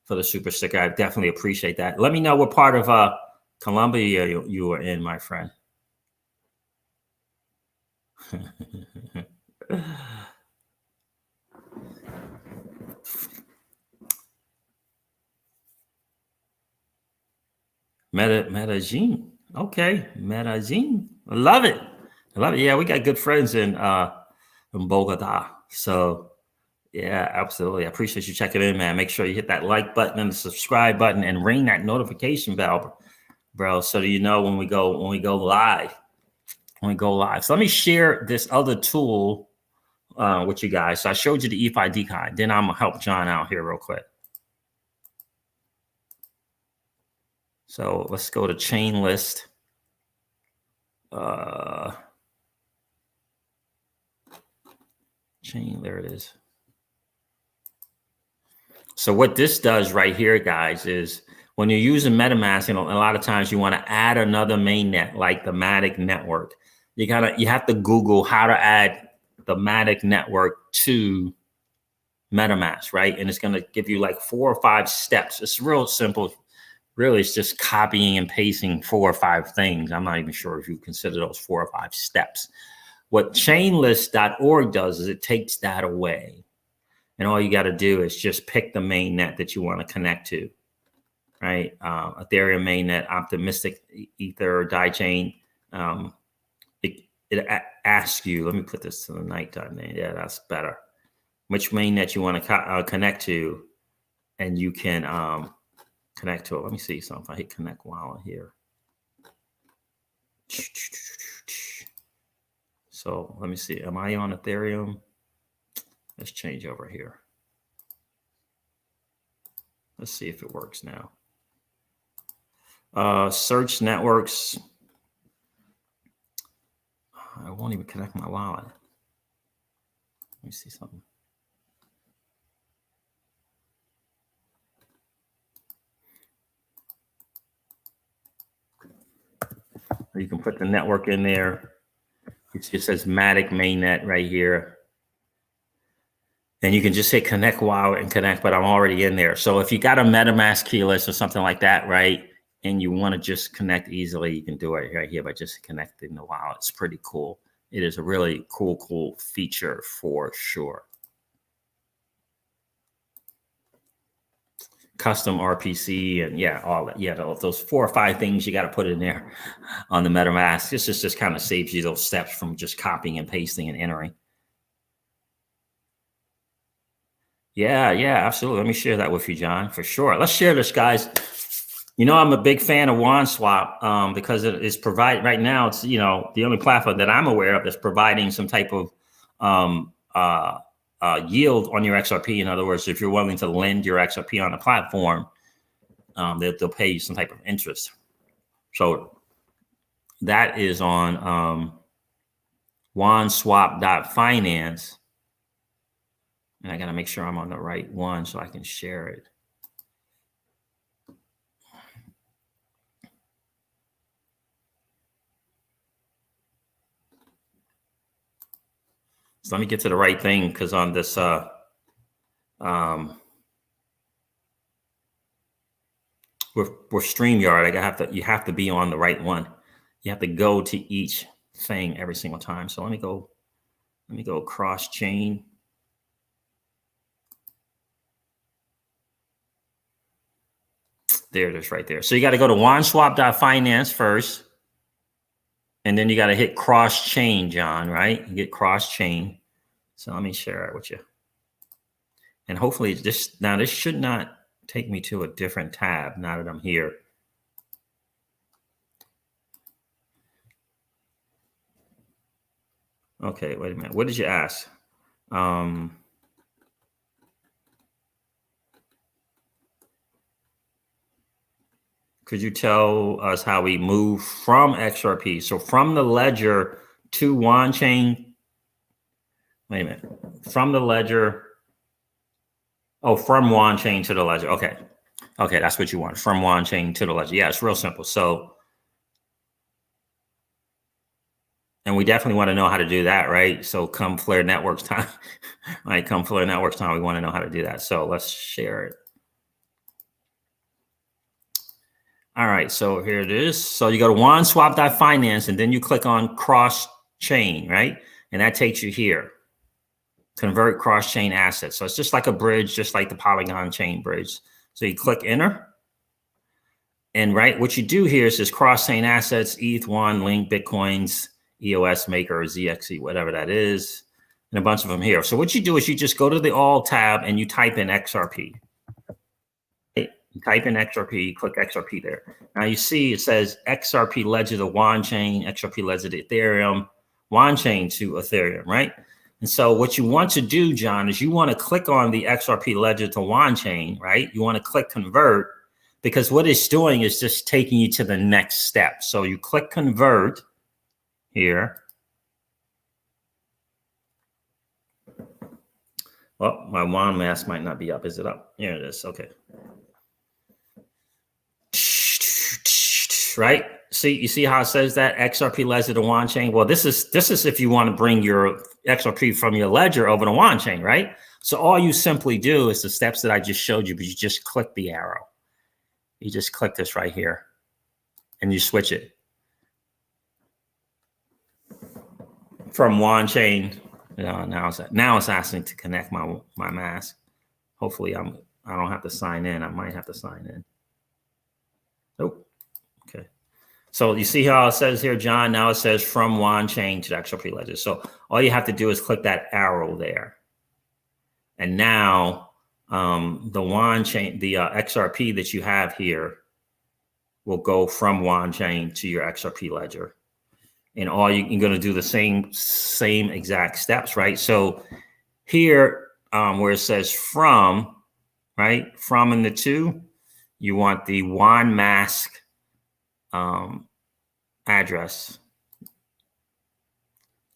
Speaker 1: for the super sticker. I definitely appreciate that. Let me know what part of Colombia you are in, my friend. Medellin. Okay, Medellin. I love it. I love it. Yeah, we got good friends in Bogota. So yeah, absolutely. I appreciate you checking in, man. Make sure you hit that like button and the subscribe button and ring that notification bell, bro, so that you know when we go live. So let me share this other tool with you guys. So I showed you the EFI decon. Then I'm gonna help John out here real quick. So let's go to chain list. Chain, there it is. So what this does right here, guys, is when you're using MetaMask, a lot of times you want to add another mainnet like the Matic network. You have to Google how to add the Matic network to MetaMask, right? And it's going to give you like 4 or 5 steps. It's real simple. Really, it's just copying and pasting 4 or 5 things. I'm not even sure if you consider those 4 or 5 steps. What chainlist.org does is it takes that away. And all you got to do is just pick the mainnet that you want to connect to, right? Ethereum mainnet, optimistic ether, DiChain. It asks you, let me put this to the nighttime name. Yeah, that's better. Which mainnet you want to connect to, and you can connect to it. Let me see something. I hit connect wallet here. So let me see. Am I on Ethereum? Let's change over here. Let's see if it works now. Search networks. I won't even connect my wallet. Let me see something. You can put the network in there. It just says Matic mainnet right here. And you can just hit connect wallet and connect, but I'm already in there. So if you got a MetaMask keyless or something like that, right, and you want to just connect easily, you can do it right here by just connecting the wallet. It's pretty cool. It is a really cool feature for sure. Custom RPC and yeah, all that. Yeah, those 4 or 5 things you got to put in there on the MetaMask. This just kind of saves you those steps from just copying and pasting and entering. Yeah, absolutely. Let me share that with you, John, for sure. Let's share this, guys. I'm a big fan of WanSwap because it is provide right now. It's the only platform that I'm aware of that's providing some type of yield on your XRP. In other words, if you're willing to lend your XRP on the platform, they'll pay you some type of interest. So that is on wanswap.finance. And I got to make sure I'm on the right one so I can share it. So let me get to the right thing, because on this we're StreamYard. You have to be on the right one. You have to go to each thing every single time. So let me go cross chain. There it is right there. So you got to go to wanswap.finance first. And then you got to hit cross chain, John, right? You get cross chain. So let me share it with you. And hopefully this should not take me to a different tab now that I'm here. Okay, wait a minute. What did you ask? Could you tell us how we move from XRP? So from the ledger to WanChain. Wait a minute. From the ledger. Oh, from WanChain to the ledger. Okay. Okay, that's what you want. From WanChain to the ledger. Yeah, it's real simple. So, and we definitely want to know how to do that, right? So come Flare Networks time, right? Come Flare Networks time, we want to know how to do that. So let's share it. All right, so here it is. So you go to wanswap.finance and then you click on cross chain, right? And that takes you here. Convert cross chain assets. So it's just like a bridge, just like the Polygon chain bridge. So you click enter. And right, what you do here is cross chain assets, ETH1, Link, Bitcoins, EOS Maker, ZXE, whatever that is, and a bunch of them here. So what you do is you just go to the all tab and you type in XRP. You type in XRP, click XRP there. Now you see it says XRP ledger to WanChain, XRP ledger to Ethereum, WanChain to Ethereum, right? And so what you want to do, John, is you want to click on the XRP ledger to WanChain, right? You want to click convert, because what it's doing is just taking you to the next step. So you click convert here. Well, my wand mask might not be up. Is it up? Here it is. Okay. Right? See, you see how it says that XRP ledger to wand chain? Well, this is if you want to bring your XRP from your ledger over to wand chain, right? So all you simply do is the steps that I just showed you, but you just click the arrow. You just click this right here and you switch it from wand chain. Now it's asking to connect my mask. Hopefully I don't have to sign in. I might have to sign in. Nope. Okay. So you see how it says here, John, now it says from wand chain to the XRP ledger. So all you have to do is click that arrow there. And now the wand chain, the XRP that you have here will go from wand chain to your XRP ledger. And all you're going to do the same exact steps, right? So here where it says from, right? From in the two, you want the wand mask address.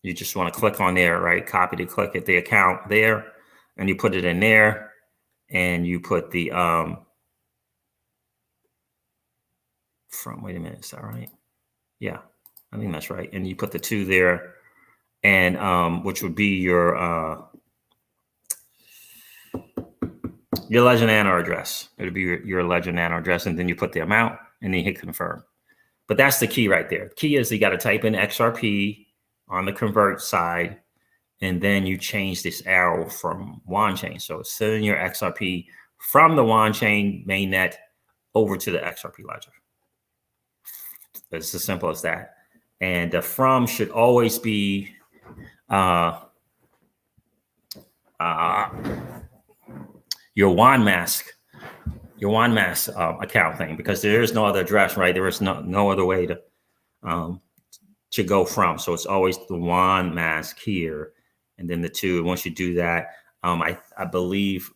Speaker 1: You just want to click on there, right? Copy to click at the account there, and you put it in there, and you put the from. Wait a minute, is that right? Yeah, I think that's right. And you put the 2 there, and which would be your Ledger Nano address. It would be your Ledger Nano address, and then you put the amount, and then you hit confirm. But that's the key right there. The key is you got to type in XRP on the convert side, and then you change this arrow from wand chain. So it's sending your XRP from the wand chain mainnet over to the XRP ledger. It's as simple as that. And the from should always be your wand mask account thing, because there is no other address, right? There is no other way to go from. So it's always the wand mask here, and then the 2. Once you do that, I believe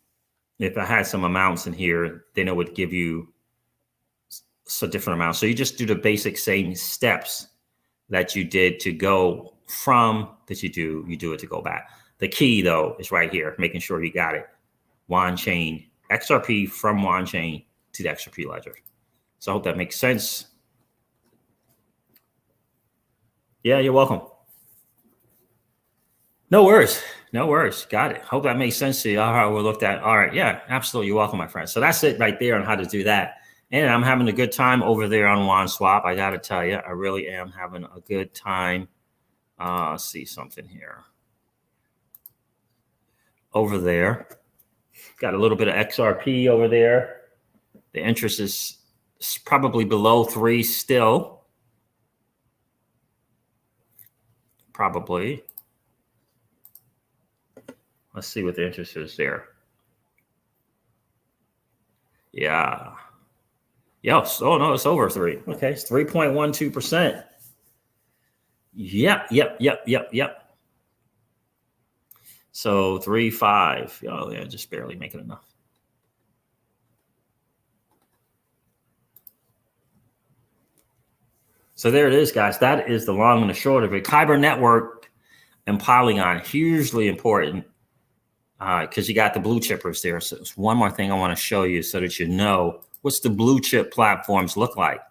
Speaker 1: if I had some amounts in here, then it would give you a different amount. So you just do the basic same steps that you did to go from that you do it to go back. The key though is right here, making sure you got it. Wand chain, XRP from wand chain to the XRP ledger. So I hope that makes sense. Yeah, you're welcome. No worries. No worries. Got it. Hope that makes sense to you. All right, we looked at. All right. Yeah, absolutely. You're welcome, my friend. So that's it right there on how to do that. And I'm having a good time over there on WandSwap. I got to tell you, I really am having a good time. See something here. Over there. Got a little bit of XRP over there. The interest is probably below 3 still. Probably. Let's see what the interest is there. Yeah. Yes. Oh, no, it's over 3. Okay, it's 3.12%. Yep. So 3.5. Oh, yeah, just barely making enough. So there it is, guys. That is the long and the short of it. Kyber network and Polygon, hugely important because you got the blue chippers there. So it's one more thing I want to show you so that you know what's the blue chip platforms look like.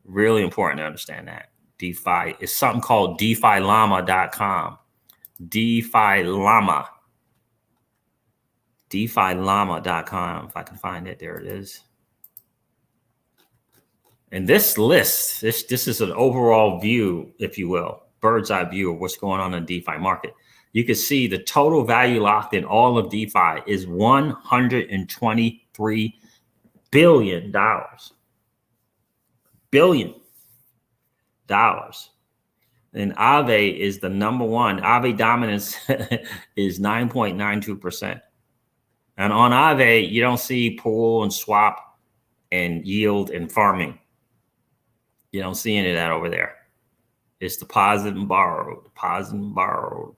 Speaker 1: Really important to understand that. DeFi is something called DeFiLlama.com. DeFiLlama. DeFiLlama.com. If I can find it, there it is. And this list, this is an overall view, if you will, bird's eye view of what's going on in the DeFi market. You can see the total value locked in all of DeFi is $123 billion. Billion dollars. And Aave is the number one. Aave dominance is 9.92%. And on Aave, you don't see pool and swap and yield and farming. You don't see any of that over there. It's deposit and borrow, deposit and borrow,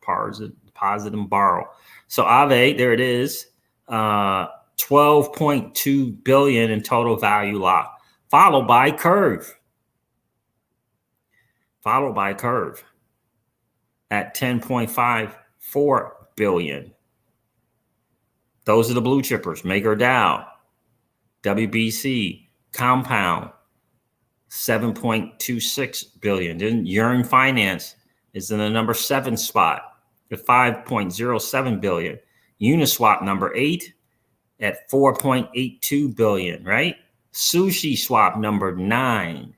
Speaker 1: deposit and borrow. So Aave, there it is. 12.2 billion in total value locked, followed by Curve. At 10.54 billion. Those are the blue chippers. MakerDAO, WBC, Compound, 7.26 billion. Then Yearn Finance is in the number 7 spot at 5.07 billion. Uniswap number 8 at 4.82 billion, right? Sushi Swap number 9.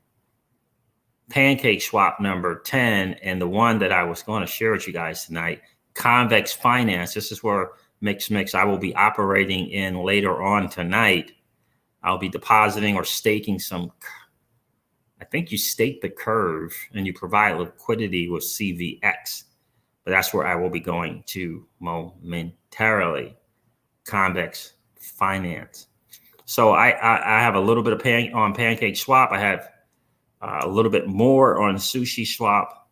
Speaker 1: Pancake Swap number 10, and the one that I was going to share with you guys tonight, Convex Finance. This is where Mix I will be operating in later on tonight. I'll be depositing or staking some. I think you stake the Curve and you provide liquidity with CVX, but that's where I will be going to momentarily. Convex Finance. So I have a little bit of on Pancake Swap. I have a little bit more on Sushi Swap,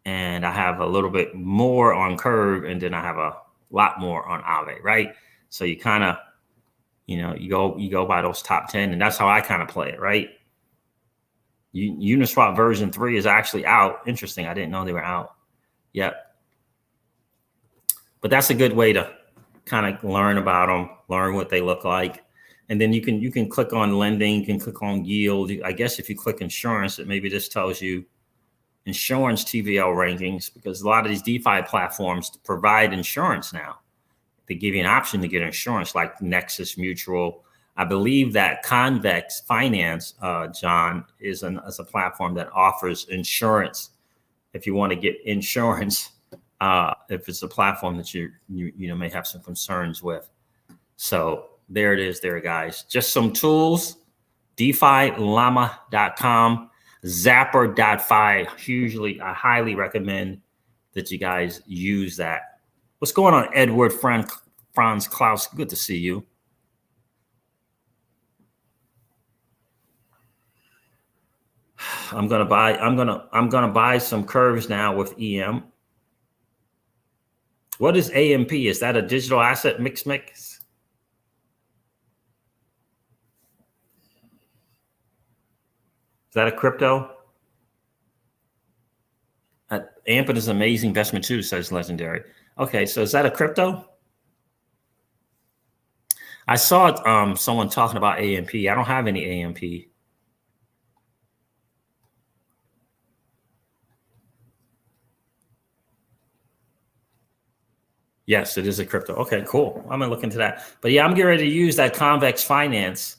Speaker 1: and I have a little bit more on Curve, and then I have a lot more on Aave, right? So you kind of, you go by those top 10, and that's how I kind of play it, right? Uniswap version 3 is actually out. Interesting. I didn't know they were out yet. But that's a good way to kind of learn about them, learn what they look like. And then you can click on lending, you can click on yield. I guess if you click insurance, it maybe just tells you insurance TVL rankings, because a lot of these DeFi platforms provide insurance now. They give you an option to get insurance, like Nexus Mutual. I believe that Convex Finance, John, is a platform that offers insurance. If you want to get insurance, if it's a platform that you may have some concerns with. So there it is there, guys. Just some tools. DeFiLlama.com, Zapper.fi. I highly recommend that you guys use that. What's going on, Edward Franz Klaus? Good to see you. I'm gonna buy some Curves now with EM. What is AMP? Is that a digital asset mix? Is that a crypto? AMP is an amazing investment too, says Legendary. Okay, so is that a crypto? I saw someone talking about AMP. I don't have any AMP. Yes, it is a crypto. Okay, cool. I'm gonna look into that. But yeah, I'm getting ready to use that Convex Finance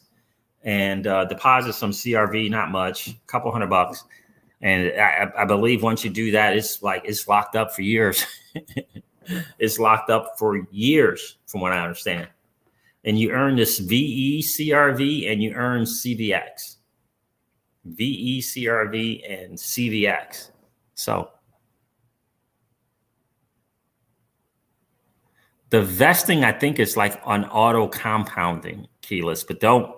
Speaker 1: and deposit some CRV, not much, a couple $100. And I believe once you do that, it's locked up for years. It's locked up for years, from what I understand. And you earn this VE CRV and you earn CVX. VE CRV and CVX. So the vesting, I think, is like on auto compounding, Keyless, but don't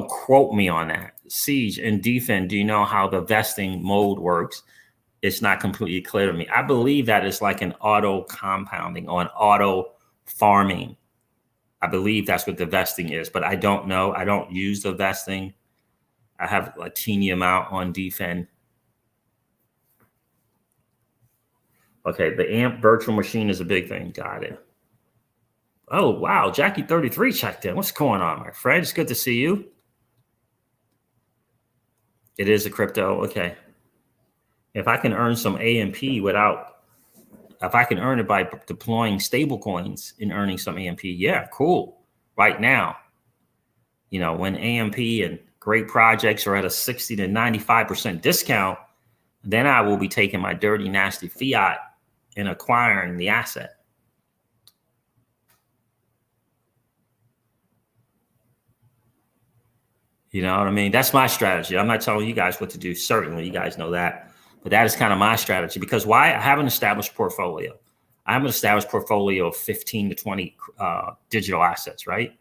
Speaker 1: quote me on that. Siege and Defend, do you know how the vesting mode works? It's not completely clear to me. I believe that is like an auto compounding or an auto farming. I believe that's what the vesting is, but I don't know. I don't use the vesting. I have a teeny amount on Defend. Okay, the AMP virtual machine is a big thing. Got it. Oh, wow. Jackie33 checked in. What's going on, my friend? It's good to see you. It is a crypto. Okay. If I can earn some AMP if I can earn it by deploying stable coins and earning some AMP, yeah, cool. Right now, when AMP and great projects are at a 60 to 95% discount, then I will be taking my dirty, nasty fiat and acquiring the asset. You know what I mean? That's my strategy. I'm not telling you guys what to do. Certainly, you guys know that. But that is kind of my strategy, because why? I have an established portfolio. I have an established portfolio of 15 to 20 digital assets, right?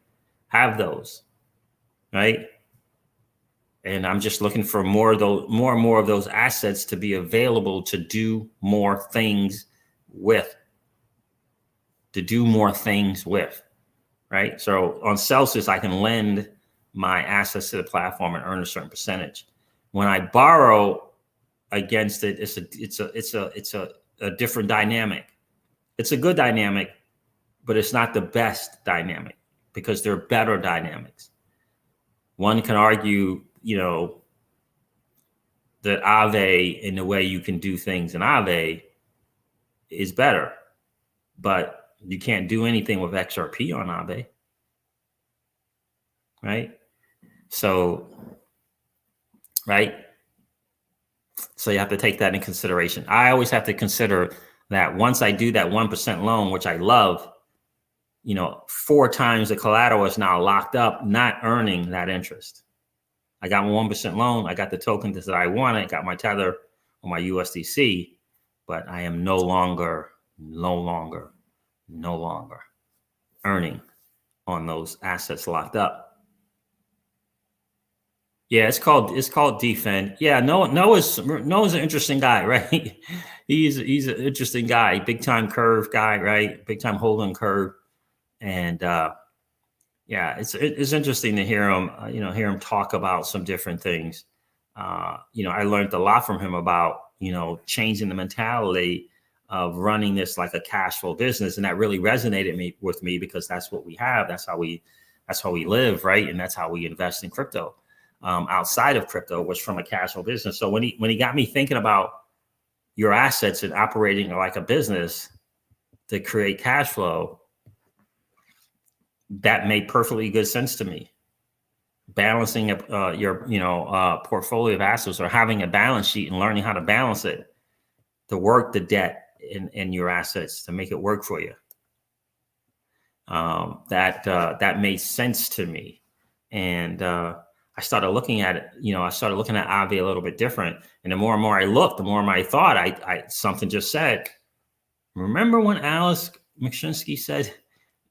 Speaker 1: Have those, right? And I'm just looking for more and more of those assets to be available to do more things with. right? So on Celsius, I can lend my assets to the platform and earn a certain percentage. When I borrow against it, it's a different dynamic. It's a good dynamic, but it's not the best dynamic because there are better dynamics. One can argue, that Aave and the way you can do things in Aave is better, but you can't do anything with XRP on Aave, right? So, right? So you have to take that in consideration. I always have to consider that once I do that 1% loan, which I love, 4 times the collateral is now locked up, not earning that interest. I got my 1% loan. I got the token that I wanted, got my tether on my USDC, but I am no longer earning on those assets locked up. Yeah, it's called Defend. Yeah, Noah's an interesting guy, right? He's an interesting guy, big time curve guy, right? Big time holding curve, and yeah, it's interesting to hear him, hear him talk about some different things. I learned a lot from him about changing the mentality of running this like a cash flow business, and that really resonated with me because that's what we have. That's how we live, right? And that's how we invest in crypto. Outside of crypto was from a cash flow business. So when he got me thinking about your assets and operating like a business to create cash flow, that made perfectly good sense to me. Balancing your portfolio of assets or having a balance sheet and learning how to balance it to work the debt in your assets to make it work for you. That made sense to me, and I started looking at it. I started looking at Aave a little bit different, and the more and more I looked, the more and more I thought. I something just said. Remember when Alex McShinsky said,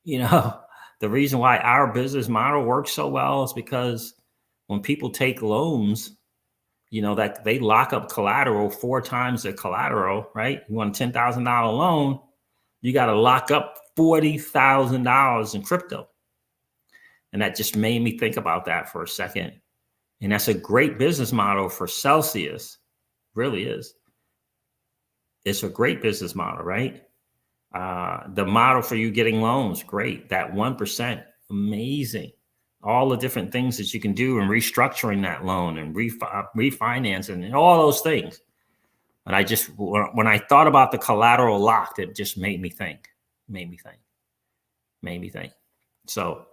Speaker 1: the reason why our business model works so well is because when people take loans, that they lock up collateral 4 times the collateral, right? You want a $10,000 loan, you got to lock up $40,000 in crypto. And that just made me think about that for a second. And that's a great business model for Celsius. Really is. It's a great business model, right? The model for you getting loans, great. That 1%, amazing. All the different things that you can do and restructuring that loan and refinancing and all those things. But when I thought about the collateral locked, it just made me think. So,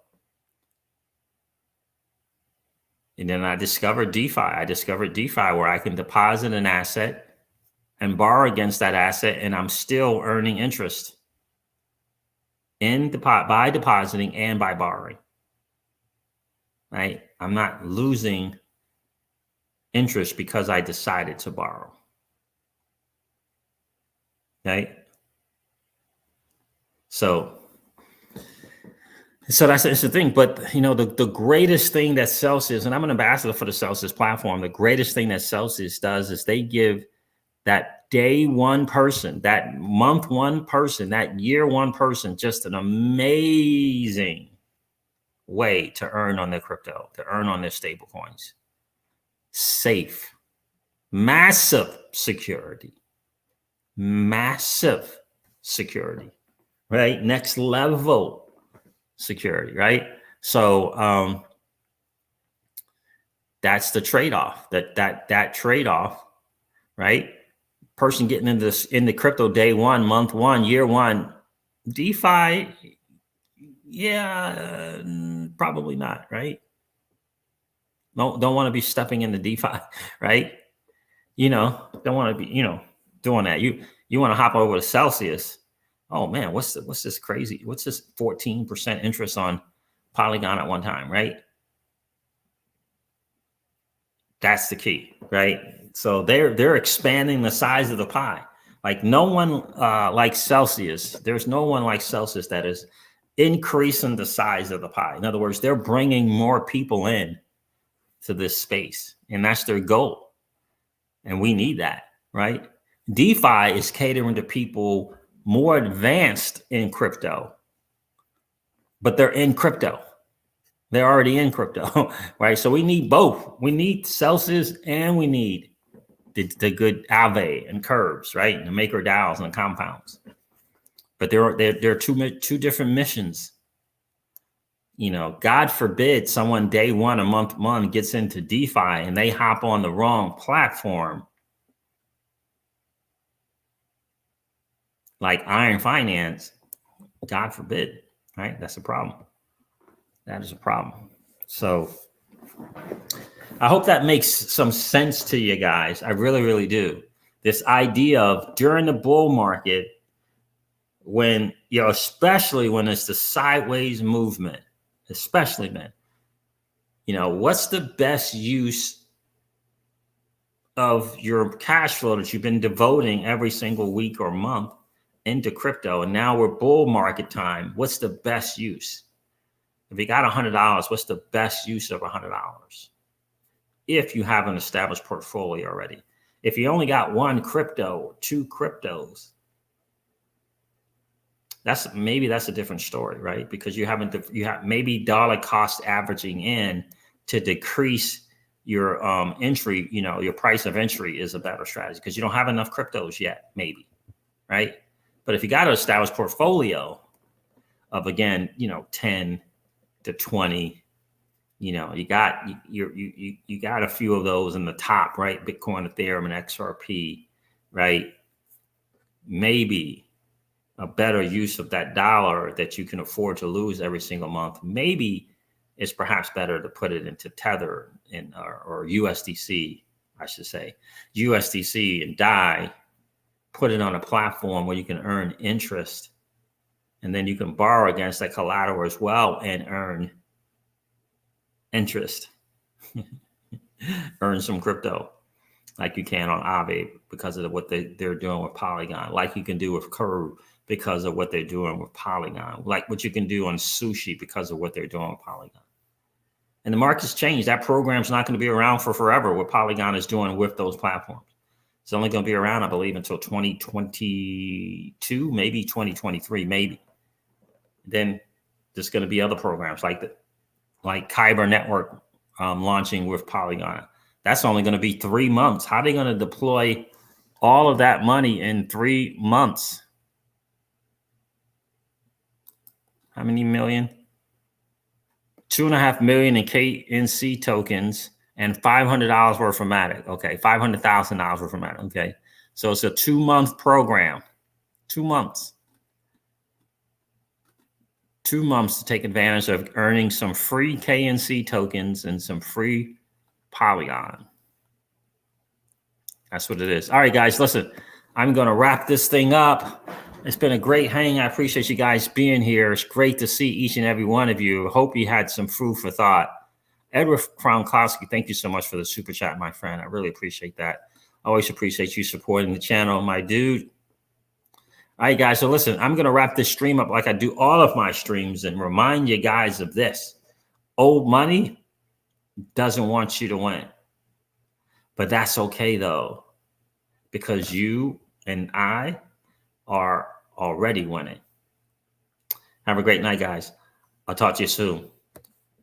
Speaker 1: and then I discovered DeFi. Where I can deposit an asset and borrow against that asset, and I'm still earning interest by depositing and by borrowing. Right? I'm not losing interest because I decided to borrow. Right? So that's the thing. But the greatest thing that Celsius, and I'm an ambassador for the Celsius platform, the greatest thing that Celsius does is they give that day one person, that month one person, that year one person, just an amazing way to earn on their crypto, to earn on their stable coins. Safe, massive security, right? Next level security, right? So that's the trade-off. That trade-off, right? Person getting into crypto day one, month one, year one, DeFi, yeah, probably not, right? Don't want to be stepping into DeFi, right? Don't want to be, doing that. You want to hop over to Celsius. Oh man, what's this crazy? What's this 14% interest on Polygon at one time, right? That's the key, right? So they're expanding the size of the pie. Like no one like Celsius. There's no one like Celsius that is increasing the size of the pie. In other words, they're bringing more people in to this space, and that's their goal. And we need that, right? DeFi is catering to people more advanced in crypto, but they're in crypto. They're already in crypto, right? So we need both. We need Celsius and we need the good Aave and curves, right? And the maker DAOs and the compounds. But there are two different missions. You know, God forbid someone day one, a month one gets into DeFi and they hop on the wrong platform, like Iron Finance. God forbid, right? That's a problem. That is a problem. So I hope that makes some sense to you guys. I really, really do. This idea of during the bull market, when, you know, especially when it's the sideways movement, especially, man, you know, what's the best use of your cash flow that you've been devoting every single week or month into crypto? And now we're bull market time. What's the best use? If you got $100, what's the best use of $100? If you have an established portfolio already. If you only got one crypto, two cryptos, that's a different story, right? Because you have maybe dollar cost averaging in to decrease your entry, you know, your price of entry is a better strategy because you don't have enough cryptos yet, maybe, right? But if you got an established portfolio of, again, you know, 10 to 20, you know, you got a few of those in the top, right? Bitcoin, Ethereum, and XRP, right? Maybe a better use of that dollar that you can afford to lose every single month. Maybe it's perhaps better to put it into Tether or USDC, I should say, USDC and DAI, put it on a platform where you can earn interest, and then you can borrow against that collateral as well and earn interest, earn some crypto like you can on Aave because of what they're doing with Polygon, like you can do with Curve because of what they're doing with Polygon, like what you can do on Sushi because of what they're doing with Polygon. And the market's changed. That program's not going to be around for forever, what Polygon is doing with those platforms. It's only going to be around, I believe, until 2022, maybe 2023, maybe. Then there's going to be other programs like Kyber Network launching with Polygon. That's only going to be 3 months. How are they going to deploy all of that money in 3 months? How many million? 2.5 million in KNC tokens and $500 worth of Matic. Okay, $500,000 worth of Matic. Okay, so it's a 2-month program. 2 months. 2 months to take advantage of earning some free KNC tokens and some free Polygon. That's what it is. All right, guys, listen, I'm going to wrap this thing up. It's been a great hang. I appreciate you guys being here. It's great to see each and every one of you. Hope you had some food for thought. Edward Kronkowski, thank you so much for the super chat, my friend. I really appreciate that. I always appreciate you supporting the channel, my dude. All right, guys, so listen, I'm going to wrap this stream up like I do all of my streams and remind you guys of this. Old money doesn't want you to win. But that's okay, though, because you and I are already winning. Have a great night, guys. I'll talk to you soon.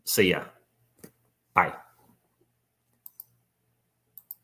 Speaker 1: See ya.